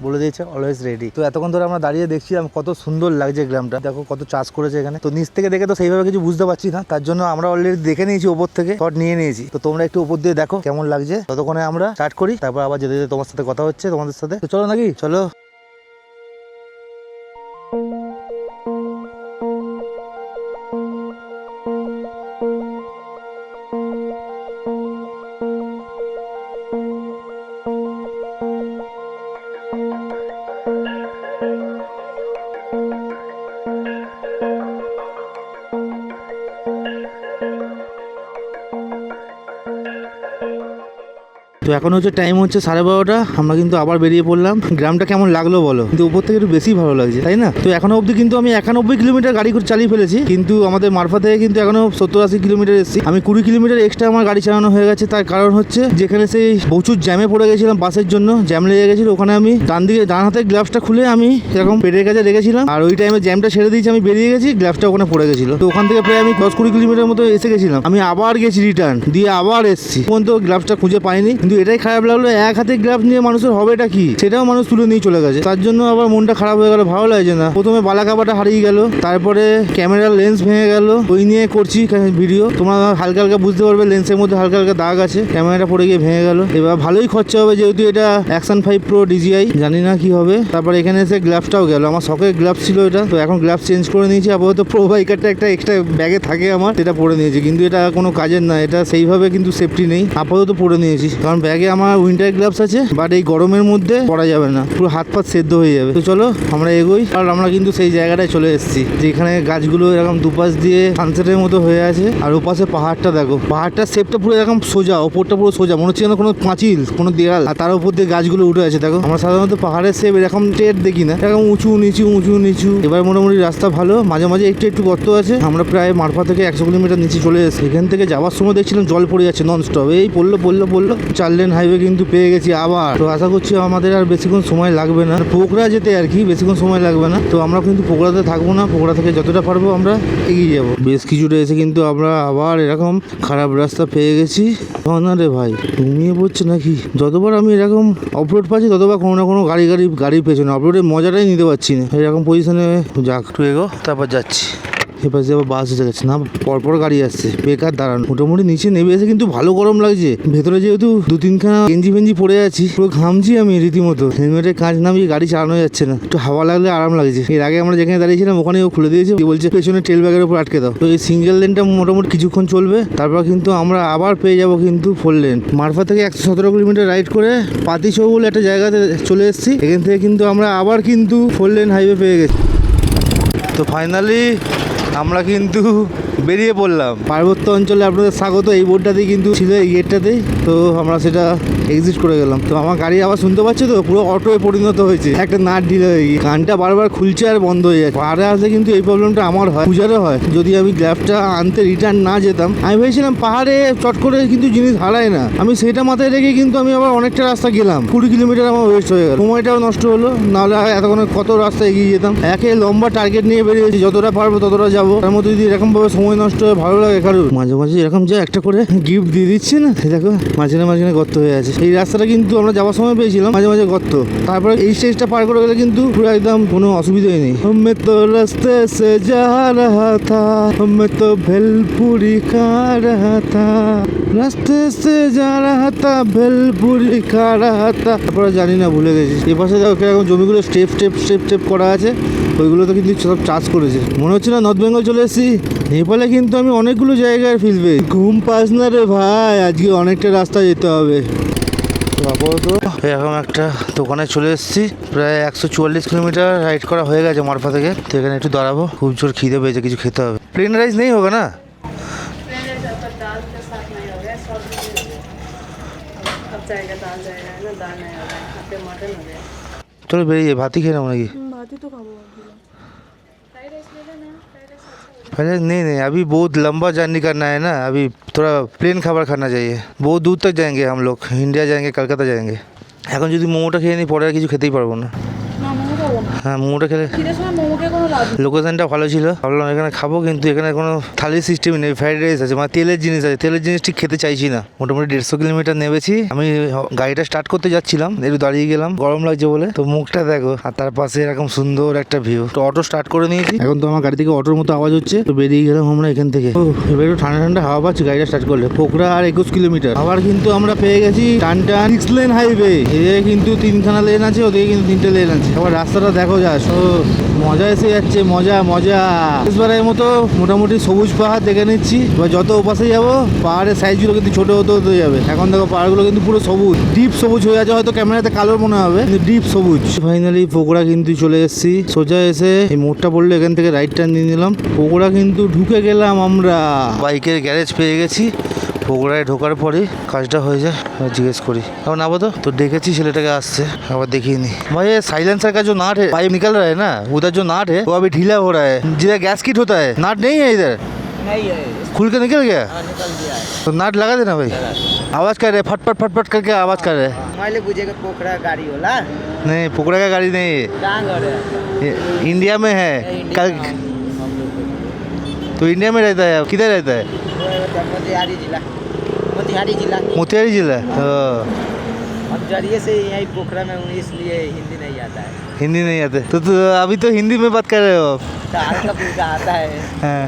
বলে দিয়েছে অলওয়েজ রেডি। তো এতক্ষণ ধরে আমরা দাঁড়িয়ে দেখছিলাম কত সুন্দর লাগছে গ্রামটা, দেখো কত চাষ করেছে এখানে। তো নিচ থেকে দেখে তো সেইভাবে কিছু বুঝতে পারছি না, তার জন্য আমরা অলরেডি দেখে নিয়েছি ওপর থেকে, শট নিয়ে নিয়েছি। তো তোমরা একটু ওপর দিয়ে দেখো কেমন লাগছে, ততক্ষণে আমরা স্টার্ট করি, তারপর আবার যেতে যেতে তোমার সাথে কথা হচ্ছে তোমাদের সাথে। তো চলো নাকি, চলো। তো এখন হচ্ছে টাইম হচ্ছে 12:30, আমরা কিন্তু আবার বেরিয়ে পড়লাম। গ্রামটা কেমন লাগলো বলো, কিন্তু উপর থেকে একটু বেশি ভালো লাগছে তাই না। তো এখনো অবধি কিন্তু আমি 91 কিলোমিটার গাড়ি করে চালিয়ে ফেলেছি, কিন্তু আমাদের মারফা থেকে কিন্তু এখনো 70-80 কিলোমিটার এসেছি। আমি 20 কিলোমিটার এক্সট্রা আমার গাড়ি চালানো হয়ে গেছে। তার কারণ হচ্ছে যেখানে সেই প্রচুর জ্যামে পড়ে গেছিলাম, বাসের জন্য জ্যাম লেগে গেছিল, ওখানে আমি ডান হাতের গ্লাভসটা খুলে আমি এরকম পেটের কাছে রেখেছিলাম, আর ওই টাইমে জ্যামটা ছেড়ে দিয়েছি, আমি বেরিয়ে গেছি, গ্লাভসটা ওখানে পড়ে গেছিল। তো ওখান থেকে প্রায় আমি 10-20 কিলোমিটার মতো এসে গেছিলাম। আমি আবার গেছি রিটার্ন দিয়ে, আবার এসেছি, পর্যন্ত গ্লাভসটা খুঁজে পাইনি। কিন্তু এটাই খারাপ লাগলো, এক হাতে গ্লাভস নিয়ে মানুষের হবেটা কি, সেটাও মানুষ তুলে নিয়ে চলে গেছে। তার জন্য আবার মনটা খারাপ হয়ে গেল, ভালো লাগছে না। প্রথমে বালাকাবাটা হারিয়ে গেল, তারপরে ক্যামেরার লেন্স ভেঙে গেল, ওই নিয়ে করছি ভিডিও। তোমরা হালকা হালকা বুঝতে পারবে লেন্সের মধ্যে হালকা হালকা দাগ আছে, ক্যামেরাটা পড়ে গিয়ে ভেঙে গেল। এবার ভালোই খরচা হবে, যেহেতু এটা অ্যাকশন 5 প্রো DJI, জানি না কি হবে। তারপর এখানে এসে গ্লাভসটাও গেল, আমার শখের গ্লাভস ছিল এটা, তো এখন গ্লাভস চেঞ্জ করে নিয়েছি। আপাতত প্রো বাইকারটা একটা এক্সট্রা ব্যাগে থাকে আমার, সেটা পরে নিয়েছি, কিন্তু এটা কোনো কাজের না, এটা সেইভাবে কিন্তু সেফটি নেই। আপাতত পরে নিয়েছি, কারণ ব্যাগে আমার উইন্টার গ্লাভস আছে, বাট এই গরমের মধ্যে পরা যাবে না, পুরো হাত পাত সেদ্ধ হয়ে যাবে। তো চলো আমরা এগোই। আর আমরা কিন্তু সেই জায়গাটায় চলে এসেছি যেখানে গাছগুলো এরকম দুপাশ দিয়ে সানসেটের মতো হয়ে আছে, আর ওপাশে পাহাড়টা দেখো, পাহাড়টার শেপটা পুরো এরকম সোজা, ওপরটা পুরো সোজা, মনে হচ্ছে যেন কোনো পাঁচিল, কোনো দেয়াল, আর তার উপর দিয়ে গাছগুলো উঠে আছে দেখো। আমরা সাধারণত পাহাড়ের শেপ এরকম টেট দেখি না, এরকম উঁচু নিচু উঁচু নিচু। এবার মোটামুটি রাস্তা ভালো, মাঝে মাঝে একটু একটু গর্ত আছে। আমরা প্রায় মারফা থেকে 100 কিলোমিটার নিচে চলে এসেছি। এখান থেকে যাওয়ার সময় দেখছিলাম জল পড়ে যাচ্ছে নন স্টপ, এই পড়লো 4 লেন হাইওয়ে কিন্তু পেয়ে গেছি আবার। তো আশা করছি আমাদের আর বেশিক্ষণ সময় লাগবে না, পোকরা যেতে আর কি বেশিক্ষণ সময় লাগবে না। তো আমরা কিন্তু পোকরাতে থাকবো না, পোকরা থেকে যতটা পারবো আমরা এগিয়ে যাবো। বেশ কিছুটা এসে কিন্তু আমরা আবার এরকম খারাপ রাস্তা পেয়ে গেছি। না রে ভাই, ঘুমিয়ে পড়ছে নাকি। যতবার আমি এরকম অফরোড পাচ্ছি ততবার কোনো না কোনো গাড়ির পেছনে, অফরোডের মজাটাই নিতে পারছি না। এরকম পজিশনে যাক একটু এগো, তারপর যাচ্ছি। এপাশে আবার বাস এসে গেছে, না পরপর গাড়ি আসছে, বেকার দাঁড়ানো। মোটামুটি নিচে নেমে এসে কিন্তু ভালো গরম লাগছে, ভেতরে যেহেতু 2-3খানা গেঞ্জি ফেঞ্জি পরে আছি, পুরো ঘামছি আমি রীতিমতো। হেলমেটের কাঁচ নামিয়ে গাড়ি চালানো যাচ্ছে না, একটু হাওয়া লাগলে আরাম লাগছে। এর আগে আমরা যেখানে দাঁড়িয়েছিলাম ওখানে ও খুলে দিয়েছে, কি বলছে পেছনে টেল ব্যাগের উপর আটকে দাও। তো এই সিঙ্গেল লেনটা মোটামুটি কিছুক্ষণ চলবে, তারপর কিন্তু আমরা আবার পেয়ে যাব কিন্তু 4 লেন। মারফা থেকে 117 কিলোমিটার রাইড করে পাতিছৌ বলে একটা জায়গাতে চলে এসেছি। এখান থেকে কিন্তু আমরা আবার কিন্তু 4 লেন হাইওয়ে পেয়ে গেছি। তো ফাইনালি আমরা কিন্তু বেরিয়ে পড়লাম। পার্বত্য অঞ্চলে আপনাদের স্বাগত, এই বোর্ডটাতেই কিন্তু ছিল, এই গেটটাতেই। তো আমরা সেটা এক্সিট করে গেলাম। তো আমার গাড়ি আবার শুনতে পাচ্ছি, তো পুরো অটোয় পরিণত হয়েছে, একটা নাট ঢিলে হয়ে গিয়ে গানটা বারবার খুলছে আর বন্ধ হয়ে যায়। পাহাড়ে আসলে কিন্তু এই প্রবলেমটা আমার হয়, পূজারও হয়। যদি আমি গ্ল্যাবটা আনতে রিটার্ন না যেতাম, আমি ভেবেছিলাম পাহাড়ে চট করে কিন্তু জিনিস হারায় না, আমি সেটা মাথায় রেখে কিন্তু আমি আবার অনেকটা রাস্তা গেলাম, 20 কিলোমিটার আমার ওয়েস্ট হয়ে গেল, সময়টাও নষ্ট হলো। নাহলে এতক্ষণে কত রাস্তা এগিয়ে যেতাম। একে লম্বা টার্গেট নিয়ে বেরিয়েছি, যতটা পারবো ততটা যাবো। তার মধ্যে যদি এরকম ভাবে সময় নষ্ট হয় ভালো লাগে কারণ? মাঝে মাঝে এরকম যে একটা করে গিফট দিয়ে দিচ্ছে না, দেখো মাঝখানে মাঝখানে গর্ত হয়ে আছে। এই রাস্তাটা কিন্তু আমরা যাওয়ার সময় পেয়েছিলাম মাঝে মাঝে গর্ত, তারপরে এই স্টেজটা পার করে গেলে কিন্তু পুরো একদম কোনো অসুবিধাই নেই। मैं तो रास्ते से जा रहा था, मैं तो भेलपुरी खा रहा था, रास्ते से जा रहा था, भेलपुरी खा रहा था। তারপরে জানি না, ভুলে গেছি। এই পাশে দেখো কিরকম জমিগুলো স্টেপ স্টেপ স্টেপ স্টেপ করা আছে, ওইগুলো তো কিন্তু সব চাষ করেছে। মনে হচ্ছে না নর্থ বেঙ্গল চলে এসেছি। নেপালে কিন্তু আমি অনেকগুলো জায়গায় ফিল পেয়ে ঘুম পাস না রে ভাই, আজকে অনেকটা রাস্তা যেতে হবে। আপাতত এরকম একটা দোকানে চলে এসেছি, প্রায় 144 কিলোমিটার রাইড করা হয়ে গেছে মারফা থেকে। তো এখানে একটু দাঁড়াবো, খুব জোর খিদে পেয়েছে, কিছু খেতে হবে। প্লেন রাইস নেই হোগা না? प्लेन राइस आपका दाल के साथ नहीं हो गया, सब्जी नहीं हो गया। अब जाएगा दाल जाएगा है ना, दाल नहीं हो गया, यहाँ पे मटन हो गया। চলো বেরিয়ে ভাতই খেয়ে নেবো নাকি? भात ही तो खाओ फ्राइड राइस ले लेना, फ्राइड राइस अच्छा अरे नहीं नहीं, अभी बहुत लंबा जर्नी करना है ना, अभी थोड़ा प्लेन खाবার खाना चाहिए। बहुत दूर तक जाएंगे हम लोग, इंडिया जाएंगे, कलकत्ता जाएंगे। এখন যদি মোমোটা খেয়ে নিই পরে আর কিছু খেতেই পারবো না। ना मोमो खाओ ना, হ্যাঁ মোমোটা খেলে খিদের সময় মোমো খেয়ে কোনো লাভ নেই। লোকেশনটা ভালো ছিল, ভাবলাম এখানে খাবো, কিন্তু এখানে কোনো থালি সিস্টেম নেই। ফ্রাইড রাইস আছে, মানে তেলের জিনিস আছে, তেলের জিনিস ঠিক খেতে চাইছি না। মোটামুটি 150 কিলোমিটার নেমেছি আমি, গাড়িটা স্টার্ট করতে যাচ্ছিলাম, একটু দাঁড়িয়ে গেলাম গরম লাগছে বলে। তো মুখটা দেখো, আর তার পাশে এরকম সুন্দর একটা ভিউ। তো অটো স্টার্ট করে নিয়েছি, এখন তো আমার গাড়ি থেকে অটোর মতো আওয়াজ হচ্ছে। তো বেরিয়ে গেলাম আমরা এখান থেকে। ও এবার একটু ঠান্ডা ঠান্ডা হাওয়া পাচ্ছি গাড়িটা স্টার্ট করলে। পোকরা আর 21 কিলোমিটার। আবার কিন্তু আমরা পেয়ে গেছি টানটান 6 লেন হাইওয়ে। এদিকে কিন্তু 3খানা লেন আছে, ওদিকে কিন্তু 3টে লেন আছে। আবার রাস্তাটা দেখো যা, ও মজা এসে যাচ্ছে, মজা মজা। শেষবারের মতো মোটামুটি সবুজ পাহাড় দেখে নিচ্ছি। এবার যত ওপাশে যাবো পাহাড়ের সাইজগুলো কিন্তু ছোট হতে হতে যাবে। এখন দেখো পাহাড়গুলো কিন্তু পুরো সবুজ, ডিপ সবুজ হয়ে আছে। হয়তো ক্যামেরাতে কালো মনে হবে, কিন্তু ডিপ সবুজ। ফাইনালি পকোড়া কিন্তু চলে এসেছি। সোজা এসে এই মোড়টা পড়লে এখান থেকে রাইট টার্ন নিয়ে নিলাম। পকোড়া কিন্তু ঢুকে গেলাম আমরা, বাইকের গ্যারেজ পেয়ে গেছি। পকোড়ায় ঢোকার পরে কাজটা হয়ে যায়। জিজ্ঞেস করি अब नाबो तो দেখেছি ছেলেটাকে আসছে, আবার দেখিয়ে নি। भाई ये साइलेंसर का जो नाट है पाइप निकल रहा है ना, उधर जो नाट है वो अभी ढीला हो रहा है। जिधर गैस किट होता है नाट नहीं है इधर, नहीं है, खुल के निकल गया। निकल गया है। तो नाट लगा देना भाई। आवाज कर रहे फटफट फटफट करके आवाज कर रहे। मैले बुझेको पोखरा गाडी होला, नहीं पोकड़ा का गाड़ी नहीं है, कहाँ गयो? ये इंडिया में है। कल तो इंडिया में रहता है, किधर रहता है? मोतिहारी जिला, मोतिहारी जिला। मोतिहारी जिला। अब जरिए से यही पोखरा में हूँ, इसलिए हिंदी नहीं आता है। हिंदी नहीं आते तो अभी तो हिंदी में बात कर रहे हो आप? तो हल्का फुल्का आता है। হ্যাঁ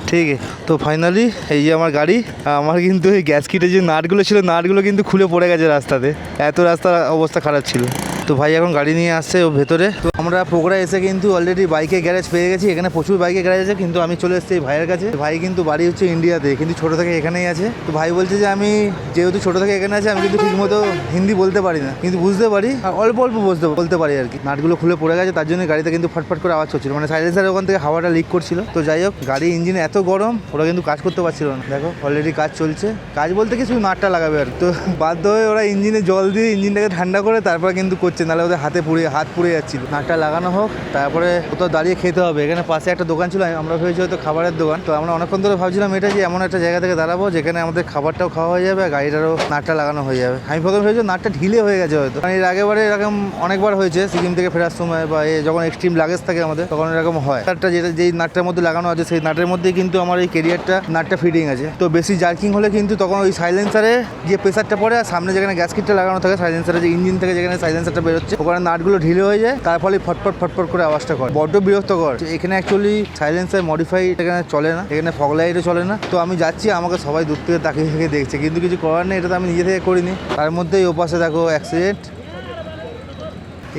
ঠিক আছে। তো ফাইনালি এই যে আমার গাড়ি, আমার কিন্তু এই গ্যাস কিটের যে নাটগুলো ছিল নাটগুলো কিন্তু খুলে পড়ে গেছে রাস্তাতে, এত রাস্তার অবস্থা খারাপ ছিল। তো ভাই এখন গাড়ি নিয়ে আসছে ও ভেতরে। তো আমরা পোকরা এসে কিন্তু অলরেডি বাইকের গ্যারেজ পেয়ে গেছি। এখানে প্রচুর বাইকের গ্যারেজ আছে, কিন্তু আমি চলে এসেছি এই ভাইয়ের কাছে। ভাই কিন্তু বাড়ি হচ্ছে ইন্ডিয়াতে, কিন্তু ছোটো থেকে এখানেই আছে। তো ভাই বলছে যে আমি যেহেতু ছোটো থেকে এখানে আছে, আমি কিন্তু ঠিকমতো হিন্দি বলতে পারি না, কিন্তু বুঝতে পারি, আর অল্প অল্প বলতে পারি আর কি। নাটগুলো খুলে পড়ে গেছে, তার জন্য গাড়িতে কিন্তু ফটফট করে আওয়াজ হচ্ছিল, মানে সাইলেন্সারের ওখান থেকে হাওয়াটা লিক করছিল। তো যাই হোক, গাড়ি ইঞ্জিনে এত গরম ওরা কিন্তু কাজ করতে পারছিল না। দেখো অলরেডি কাজ চলছে, কাজ বলতে কি শুধু নাটটা লাগাবে আর। তো বাধ্য হয়ে ওরা ইঞ্জিনে জল দিয়ে ইঞ্জিনটাকে ঠান্ডা করে তারপর কিন্তু করছে, নাহলে ওদের হাত পুড়ে যাচ্ছিল। নাটটা লাগানো হোক, তারপরে কোথাও দাঁড়িয়ে খেতে হবে। এখানে পাশে একটা দোকান ছিল, আমরা ভেবেছি হয়তো খাবারের দোকান। তো আমরা অনেকক্ষণ ধরে ভাবছিলাম এটা যে এমন একটা জায়গা থেকে দাঁড়াবো যেখানে আমাদের খাবারটাও খাওয়া হয়ে যাবে, আর গাড়িটারও নাটটা লাগানো হয়ে যাবে। আমি প্রথমে ভেবেছি নাটটা ঢিলে হয়ে গেছে হয়তো, কারণ এর আগেবারে এরকম অনেকবার হয়েছে সিকিম থেকে ফেরার সময়, বা যখন এক্সট্রিম লাগেজ থাকে আমাদের তখন এরকম হয়। নাটটা যেই নাটটার মধ্যে লাগানো আছে সেই নাটের মধ্যেই কিন্তু আমার এই ক্যারিয়ারটা নাটটা ফিটিং আছে। তো বেশি জার্কিং হলে কিন্তু তখন ওই সাইলেন্সারে যে প্রেসারটা পড়ে, আর সামনে যেখানে গ্যাস কিটটা লাগানো থাকে সাইলেন্সারে যে ইঞ্জিন থেকে যেখানে সাইলেন্সারটা বেরোচ্ছে ওখানে নাটগুলো ঢিলে হয়ে যায়, তার ফলে ফটফট ফটফট করে আওয়াজটা করে, বড্ড বিরক্তকর। এখানে অ্যাকচুয়ালি সাইলেন্সার মডিফাই এখানে চলে না, এখানে ফগ লাইটও চলে না। তো আমি যাচ্ছি, আমাকে সবাই দূর থেকে তাকিয়ে থেকে দেখছে, কিন্তু কিছু করার নেই, এটা তো আমি নিজে থেকে করিনি। তার মধ্যেই ওপাশে দেখো অ্যাক্সিডেন্ট।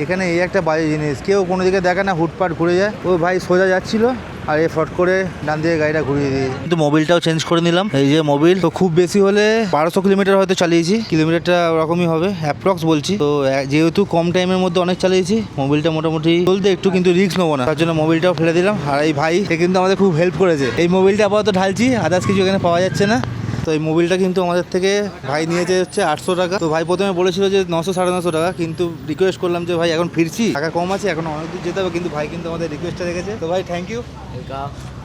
এখানে এই একটা বাজে জিনিস, কেউ কোনো দিকে দেখে না, হুটপাট ঘুরে যায়। ও ভাই সোজা যাচ্ছিল আর এ ফট করে ডান দিকে গাড়িটা ঘুরিয়ে দিয়ে, কিন্তু মোবিলটাও চেঞ্জ করে নিলাম। এই যে মোবিল, তো খুব বেশি হলে 1200 কিলোমিটার হয়তো চালিয়েছি, কিলোমিটারটা ওরকমই হবে অ্যাপ্রক্স বলছি। তো যেহেতু কম টাইমের মধ্যে অনেক চালিয়েছি, মোবিলটা মোটামুটি চলতে একটু কিন্তু রিস্ক নেবো না, তার জন্য মোবিলটাও ফেলে দিলাম। আর এই ভাই সে কিন্তু আমাদের খুব হেল্প করেছে। এই মোবিলটা আপাতত ঢালছি, আদার্স কিছু এখানে পাওয়া যাচ্ছে না। তো এই মোবিলটা কিন্তু আমাদের থেকে ভাই নিয়েছে হচ্ছে 800 টাকা। তো ভাই প্রথমে বলেছিল যে 900 950 টাকা, কিন্তু রিকোয়েস্ট করলাম যে ভাই এখন ফিরছি, টাকা কম আছে, এখন অনেক দূর যেতে হবে, কিন্তু ভাই কিন্তু আমাদের রিকোয়েস্টটা রেখেছে। তো ভাই থ্যাংক ইউ।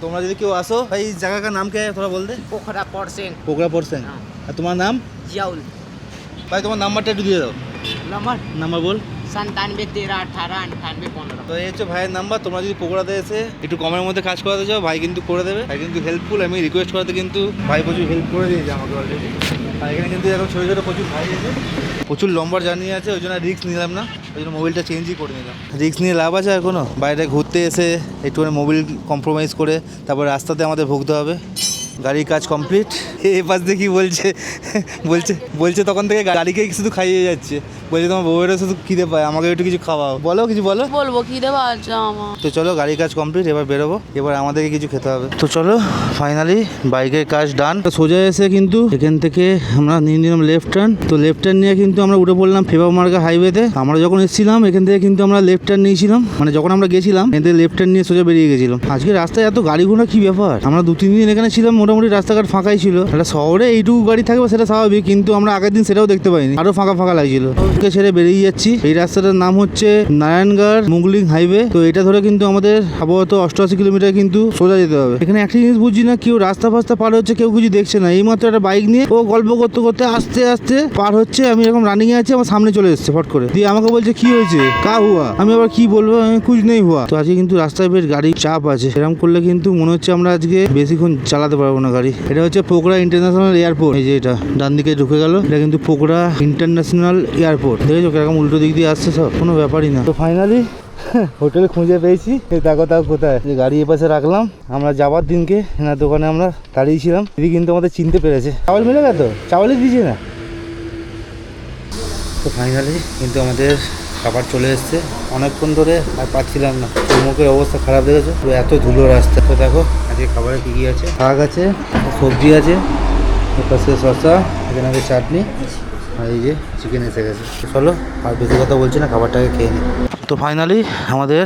তোমরা যদি কেউ আসো ভাই, इस जगह का नाम क्या है थोड़ा बोल दे। पोखरा परसेंट पोखरा परसेंट। আর তোমার নাম? जियाउल ভাই তোমার নাম্বারটা একটু দিয়ে দাও। নাম্বার বল। 9713189815। তো এই হচ্ছে ভাইয়ের নাম্বার। তোমরা যদি পোকরাতে এসে একটু কমের মধ্যে কাজ করাতে চাও, ভাই কিন্তু করে দেবে। ভাই কিন্তু হেল্পফুল, আমি রিকোয়েস্ট করাতে কিন্তু ভাই প্রচুর হেল্প করে দিয়েছে আমাকে অলরেডি। আর এখানে কিন্তু এখন ছোটো ছোটো প্রচুর ভাই আছে, প্রচুর লম্বা জার্নি আছে, ওই জন্য রিস্ক নিলাম না, ওই জন্য মোবিলটা চেঞ্জই করে নিলাম। রিস্ক নিয়ে লাভ আছে এখনও? বাইরে ঘুরতে এসে একটুখানি মোবিল কম্প্রোমাইজ করে তারপর রাস্তাতে আমাদের ভুগতে হবে। গাড়ির কাজ কমপ্লিট। এই পাশ দিয়ে কি বলছে বলছে তখন থেকে গাড়িকেই শুধু খাইয়ে যাচ্ছে, বলছে তোমার বউয়েরও শুধু খিদে পায়, আমাকে একটু কিছু খাওয়াও। বলো, কিছু বলো। বলবো খিদে পাচ্ছে আমার। তো চলো, গাড়ির কাজ কমপ্লিট, এবার বেরোবো, এবার আমাদেরকে কিছু খেতে হবে। তো চলো, ফাইনালি বাইকের কাজ ডান। সোজা এসে কিন্তু এখান থেকে আমরা নিয়ে নিলাম লেফট টার্ন। তো লেফট টার্ন নিয়ে কিন্তু আমরা উঠে পড়লাম ফেবামার্গা হাইওয়েতে। আমরা যখন এসেছিলাম এখান থেকে কিন্তু আমরা লেফট টার্ন নিয়েছিলাম, মানে যখন আমরা গেছিলাম এখান থেকে লেফট টার্ন নিয়ে সোজা বেরিয়ে গেছিলাম। আজকে রাস্তায় এত গাড়ি ঘোড়া কি ব্যাপার? আমরা 2-3 দিন এখানে ছিলাম, মোটামুটি রাস্তাঘাট ফাঁকাই ছিল। একটা শহরে এইটুকু গাড়ি থাকবে সেটা স্বাভাবিক, কিন্তু আমরা আগের দিন সেটাও দেখতে পাইনি, আরো ফাঁকা ফাঁকা লাগছিল। ওকে ছেড়ে বেরিয়ে যাচ্ছি। এই রাস্তাটার নাম হচ্ছে নারায়ণগড় মুগলিং হাইওয়ে। তো এটা ধরে কিন্তু আমাদের আপাতত 88 কিলোমিটার কিন্তু সোজা যেতে হবে। এখানে একটা জিনিস বুঝছি না, কেউ রাস্তা ফাস্তা পার হচ্ছে, কেউ কিছু দেখছে না। এইমাত্র একটা বাইক নিয়ে ও গল্প করতে করতে আস্তে আস্তে পার হচ্ছে, আমি এরকম রানিং এ আছি, আমার সামনে চলে এসছে ফট করে, দিয়ে আমাকে বলছে কি হয়েছে, কা হুয়া? আমি আবার কি বলবো, আমি কুছ নেই হুয়া। তো আজকে কিন্তু রাস্তায় বেশ গাড়ির চাপ আছে, এরকম করলে কিন্তু মনে হচ্ছে আমরা আজকে বেশিক্ষণ চালাতে পারবো না গাড়ি। এটা হচ্ছে পোকরা ইন্টারন্যাশনাল এয়ারপোর্ট। এই যে এটা ডান দিকে ঢুকে গেল, এটা কিন্তু পোকরা ইন্টারন্যাশনাল এয়ারপোর্ট। দেখেছো কিরকম উল্টো দিক দিয়ে আসছে, সব কোনো ব্যাপারই না। তো ফাইনালি হোটেলে খুঁজে পেয়েছি। দেখো তাও কোথায়, যে গাড়ি এপাশে রাখলাম। আমরা যাবার দিনকে এনার দোকানে আমরা দাঁড়িয়েছিলাম, দিদি কিন্তু আমাদের চিনতে পেরেছে। চাওয়াল মিলে গেল, চাওয়ালই দিয়েছে না। তো ফাইনালি কিন্তু আমাদের খাবার চলে এসছে, অনেকক্ষণ ধরে আর পাচ্ছিলাম না, মুখের অবস্থা খারাপ দেখেছো, তো এত ধুলো রাস্তা। তো দেখো আজকে খাবারে কী কী আছে, শাক আছে, সবজি আছে, পাশে শসা, এখানে আছে চাটনি, আর এই যে চিকেন এসে গেছে। চলো আর বেশি কথা বলছি না, খাবারটাকে খেয়ে নিই। তো ফাইনালি আমাদের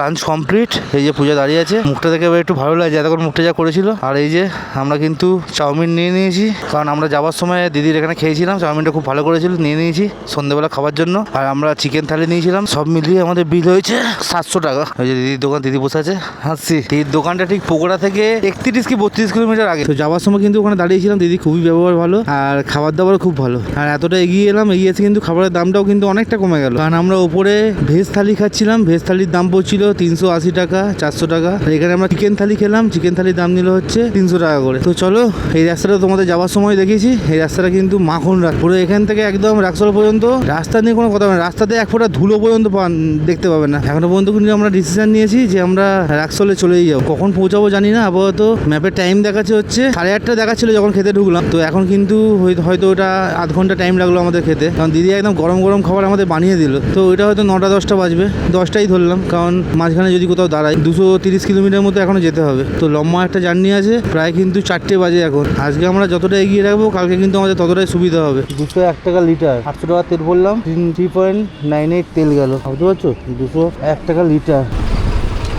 লাঞ্চ কমপ্লিট। এই যে পূজা দাঁড়িয়ে আছে, মুখটা দেখে এবার একটু ভালো লাগছে, এতক্ষণ মুখটা যা করেছিল। আর এই যে আমরা কিন্তু চাউমিন নিয়ে নিয়েছি, কারণ আমরা যাওয়ার সময় দিদির এখানে খেয়েছিলাম, চাউমিনটা খুব ভালো করেছিল, নিয়ে নিয়েছি সন্ধ্যেবেলা খাবার জন্য। আর আমরা চিকেন থালি নিয়েছিলাম, সব মিলিয়ে আমাদের বিল হয়েছে 700 টাকা। ওই যে দিদির দোকান, দিদি বসে আছে, হাসছি। দিদির দোকানটা ঠিক পোকরা থেকে 31 কি 32 কিলোমিটার আগে। তো যাওয়ার সময় কিন্তু ওখানে দাঁড়িয়েছিলাম, দিদি খুবই ব্যবহার ভালো, আর খাবার দাবারও খুব ভালো। আর এতটা এগিয়ে এলাম, এগিয়েছে কিন্তু খাবারের দামটাও কিন্তু অনেকটা কমে গেল, কারণ আমরা ওপরে ভেজ থালি খাচ্ছিলাম, ভেজ থালির দাম পড়ছিল 380 টাকা 400 টাকা। এখানে আমরা চিকেন থালি খেলাম, চিকেন থালির দাম নিল হচ্ছে 300 টাকা করে। তো চলো, এই রাস্তাটা তোমাদের যাওয়ার সময় দেখিয়েছি, এই রাস্তাটা কিন্তু মাখন রাস্তা, পুরো এখান থেকে একদম রাক্সল পর্যন্ত রাস্তা নিয়ে কোনো কথা নেই, রাস্তাতে এক ফোঁটা ধুলো পর্যন্ত দেখতে পাবে না। এখনো পর্যন্ত কিন্তু আমরা ডিসিশন নিয়েছি যে আমরা রাক্সলে চলেই যাবো, কখন পৌঁছাবো জানি না। আপাতত ম্যাপের টাইম দেখাচ্ছে হচ্ছে 8:30 দেখাচ্ছিল যখন খেতে ঢুকলাম, তো এখন কিন্তু হয়তো ওটা আধ ঘন্টা টাইম লাগলো আমাদের খেতে, কারণ দিদি একদম গরম গরম খাবার আমাদের বানিয়ে দিল। তো ওইটা হয়তো 9টা-10টা বাজবে, 10টাই ধরলাম, কারণ মাঝখানে যদি কোথাও দাঁড়াই 230 কিলোমিটার মতো এখনো যেতে হবে। তো লম্বা একটা জার্নি আছে, প্রায় কিন্তু 4টে বাজে এখন। আজকে আমরা যতটা এগিয়ে রাখবো, কালকে কিন্তু আমাদের ততটাই সুবিধা হবে। 201 টাকা লিটার, 800 টাকা তেল বললাম, 3.98 তেল গেল, বুঝতে পারছো, 201 টাকা লিটার।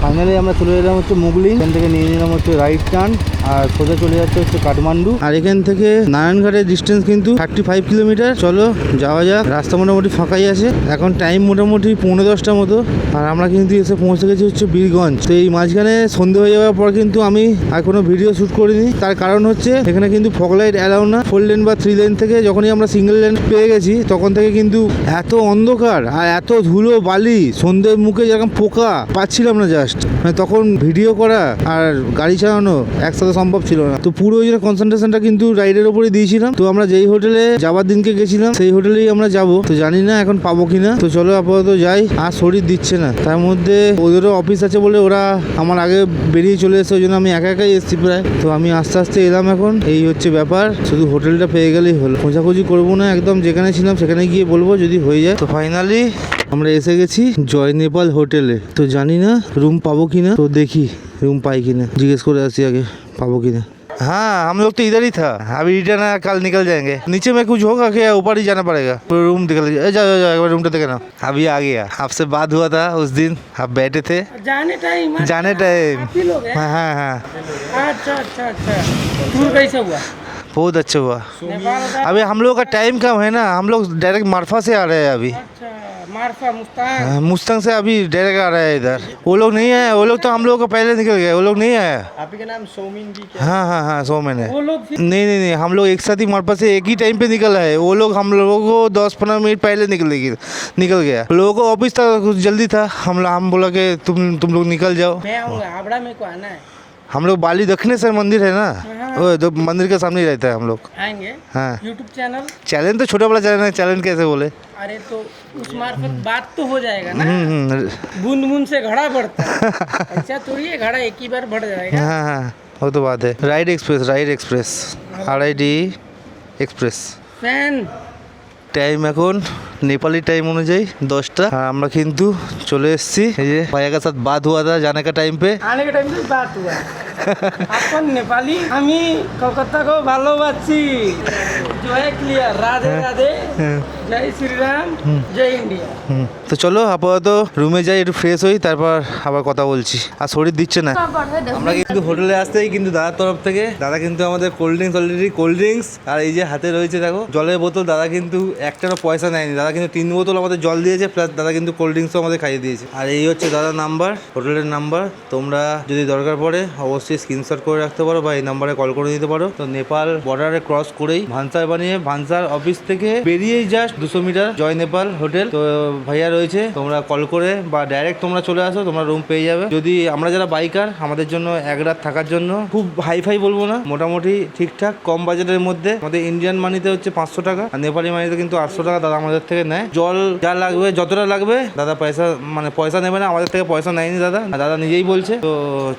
ফাইনালি আমরা চলে এলাম হচ্ছে মুগলিং, এখান থেকে নিয়ে নিলাম হচ্ছে রাইট টার্ন, আর সোজা চলে যাচ্ছে হচ্ছে কাঠমান্ডু। আর এখান থেকে নারায়ণঘাটের ডিস্টেন্স কিন্তু 35 কিলোমিটার। চলো যাওয়া যাক, রাস্তা মোটামুটি ফাঁকাই আছে, এখন টাইম মোটামুটি 9:45টার মতো। আর আমরা কিন্তু এসে পৌঁছে গেছি হচ্ছে বীরগঞ্জ। তো এই মাঝখানে সন্ধে হয়ে যাওয়ার পর কিন্তু আমি আর কোনো ভিডিও শ্যুট করিনি, তার কারণ হচ্ছে এখানে কিন্তু ফগ লাইট অ্যালাউ না। 4 লেন বা 3 লেন থেকে যখনই আমরা সিঙ্গেল লেন পেয়ে গেছি, তখন থেকে কিন্তু এত অন্ধকার আর এত ধুলো বালি, সন্ধ্যের মুখে যেরকম পোকা পাচ্ছিলাম না জাস্ট। ফার্স্ট, মানে তখন ভিডিও করা আর গাড়ি চালানো একসাথে সম্ভব ছিল না। তো পুরো ওই জন্য কনসেন্ট্রেশনটা কিন্তু রাইডের ওপরে দিয়েছিলাম। তো আমরা যেই হোটেলে যাবার দিনকে গেছিলাম সেই হোটেলেই আমরা যাব। তো জানি না এখন পাবো কিনা। তো চলো আপাতত যাই। আর শরীর দিচ্ছে না, তার মধ্যে ওদেরও অফিস আছে বলে ওরা আমার আগে বেরিয়ে চলে এসেছে, ওই জন্য আমি একা একাই এসেছি প্রায়। তো আমি আস্তে আস্তে এলাম এখন, এই হচ্ছে ব্যাপার। শুধু হোটেলটা পেয়ে গেলেই হলো, খোঁজাখুঁজি করবো না, একদম যেখানে ছিলাম সেখানে গিয়ে বলবো যদি হয়ে যায়। তো ফাইনালি আমরা এসে গেছি জয় নেপাল হোটেলে। তো জানি না রুম পাবো কিনা, তো দেখি रूम पाई कि ना, जिज्ञेस कर आसी आगे पाबो कि ना। हाँ हम लोग तो इधर ही था, अभी रिटर्न कल निकल जाएंगे। नीचे में कुछ होगा क्या, ऊपर ही जाना पड़ेगा? रूम निकल जाओ जाओ जाओ, एक बार रूम तो देखे ना। अभी आ गया, आपसे बात हुआ था उस दिन, आप बैठे थे जाने टाइम आप ही लोग हैं? हाँ हाँ हाँ अच्छा अच्छा अच्छा। टूर कैसा हुआ? बहुत अच्छा हुआ। नेपाल उधर? अभी हम लोग का टाइम कम है ना, हम लोग डायरेक्ट मार्फा से आ रहे हैं अभी। अच्छा मारफा मुस्तान। मुस्तंग से अभी डायरेक्ट आ रहे हैं इधर। वो लोग नहीं आए, वो लोग तो हम लोग को पहले निकल गए, वो लोग नहीं आए। आप ही का नाम सोमिन जी क्या? हाँ हाँ हाँ 100 महीने। वो लोग फिर नहीं नहीं नहीं, हम लोग एक साथ ही मार्फा से एक ही टाइम पे निकला है। वो लोग हम लोगों को 10-15 मिनट पहले निकल गया। लोगों को ऑफिस था, कुछ जल्दी था, हम बोला कि तुम लोग निकल जाओ। मैं आऊँगा, हावड़ा में को आना है। हम लोग बाली दक्षिणेश्वर मंदिर है ना, वो जो मंदिर के सामने ही रहता है हम लोग। आएंगे। हाँ यूट्यूब चैनल? चैलेंज तो छोटा बड़ा चैलेंज है, चैलेंज कैसे बोले। अरे तो उस मार्फत बात तो हो जाएगा ना। बूंद बूंद से घड़ा बढ़ता है, ऐसा थोड़ी है घड़ा एक ही बार बढ़ जाएगा। हाँ हाँ वो तो बात है। Ride express RID express. Fan time এখন নেপালি टाइम অনুযায়ী 10টা। আর আমরা কিন্তু চলে এসেছি, এই যে ভাইয়া के साथ बात हुआ था जाने का टाइम पे। आने के टाइम से बात हुआ अपन नेपाली আমি কলকাতা को ভালোবাসি। जो है क्लियर, राधे राधे, जय श्री राम, जय इंडिया। তো চলো আপাতত রুমে যাই, একটু ফ্রেশ হই, তারপর আবার কথা বলছি। আর শরীর দিচ্ছে না। আমরা কিন্তু হোটেলে আসতেই কিন্তু দাদার তরফ থেকে দাদা কিন্তু আমাদের কোল্ড ড্রিঙ্কস আর এই যে হাতে রয়েছে দেখো জলের বোতল। দাদা কিন্তু একটারও পয়সা নেয়নি, দাদা কিন্তু 3 বোতল আমাদের জল দিয়েছে, প্লাস দাদা কিন্তু কোল্ড ড্রিঙ্কসও আমাদের খাইয়ে দিয়েছে। আর এই হচ্ছে দাদার নাম্বার, হোটেলের নাম্বার। তোমরা যদি দরকার পড়ে অবশ্যই স্ক্রিনশট করে রাখতে পারো বা এই নাম্বারে কল করে দিতে পারো। তো নেপাল বর্ডারে ক্রস করেই ভানসার বানিয়ে ভানসার অফিস থেকে বেরিয়েই জাস্ট 200 মিটার জয় নেপাল হোটেল। তো ভাইয়া রয়েছে, তোমরা কল করে বা ডাইরেক্ট তোমরা চলে আসো, তোমরা রুম পেয়ে যাবে। যদি আমরা যারা বাইকার, আমাদের জন্য এক রাত থাকার জন্য খুব হাইফাই বলবো না, মোটামুটি ঠিকঠাক কম বাজেটের মধ্যে। আমাদের ইন্ডিয়ান মানিতে হচ্ছে 500 টাকা, আর নেপালি মানিতে কিন্তু 800 টাকা দাদা আমাদের থেকে নেয়। জল যা লাগবে যতটা লাগবে দাদা পয়সা নেবে না, আমাদের থেকে পয়সা নেয়নি দাদা, দাদা নিজেই বলছে। তো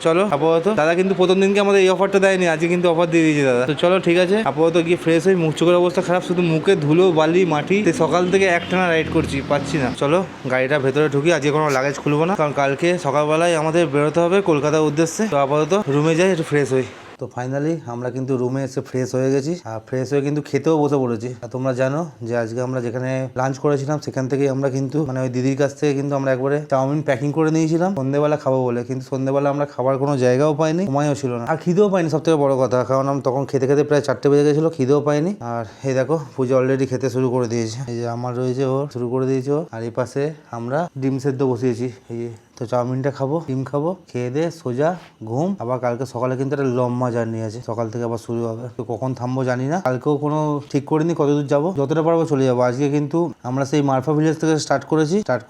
চলো আপাতত, দাদা কিন্তু প্রথম দিনকে আমাদের এই অফারটা দেয়নি, আজকে কিন্তু অফার দিয়ে দিয়েছে দাদা। তো চলো ঠিক আছে, আপাতত গিয়ে ফ্রেশ হই। মুখ চোখের অবস্থা খারাপ, শুধু মুখে ধুলো বালি মাটি, সকাল থেকে একটানা রাইড করছি, পাচ্ছি না। চলো গাড়িটা ভেতরে ঢুকি, আজকে কোনো লাগেজ খুলবো না, কারণ কালকে সকালবেলায় আমাদের বেরোতে হবে কলকাতার উদ্দেশ্যে। তো আপাতত রুমে যাই, একটু ফ্রেশ হই। তো ফাইনালি আমরা কিন্তু রুমে এসে ফ্রেশ হয়ে গেছি, আর ফ্রেশ হয়ে কিন্তু খেতেও বসে পড়েছি। আর তোমরা জানো যে আজকে আমরা যেখানে লাঞ্চ করেছিলাম সেখান থেকেই আমরা কিন্তু মানে ওই দিদির কাছ থেকে কিন্তু আমরা একবারে চাউমিন প্যাকিং করে নিয়েছিলাম সন্ধ্যেবেলা খাবো বলে, কিন্তু সন্ধ্যেবেলা আমরা খাবার কোনো জায়গাও পাইনি, সময়ও ছিল না, আর খিদেও পাইনি। সব থেকে বড় কথা, কারণ আমরা তখন খেতে প্রায় 4টে বেজে গেছিলো, খিদেও পাইনি। আর এই দেখো পূজা অলরেডি খেতে শুরু করে দিয়েছে, এই যে আমার রয়েছে ও শুরু করে দিয়েছে ও। আর এই পাশে আমরা ডিম সেদ্ধ বসিয়েছি, এই যে। তো চাউমিনটা খাবো, ডিম খাবো, খেয়ে দিয়ে সোজা ঘুম। আবার কালকে সকালে কিন্তু একটা লম্বা জার্নি আছে, সকাল থেকে আবার শুরু হবে। তো কখন থামবো জানি না, কালকেও কোনো ঠিক করিনি কতদূর যাবো, যতটা পারবো চলে যাবো। আজকে কিন্তু আমরা সেই মারফা ভিলেজ থেকে স্টার্ট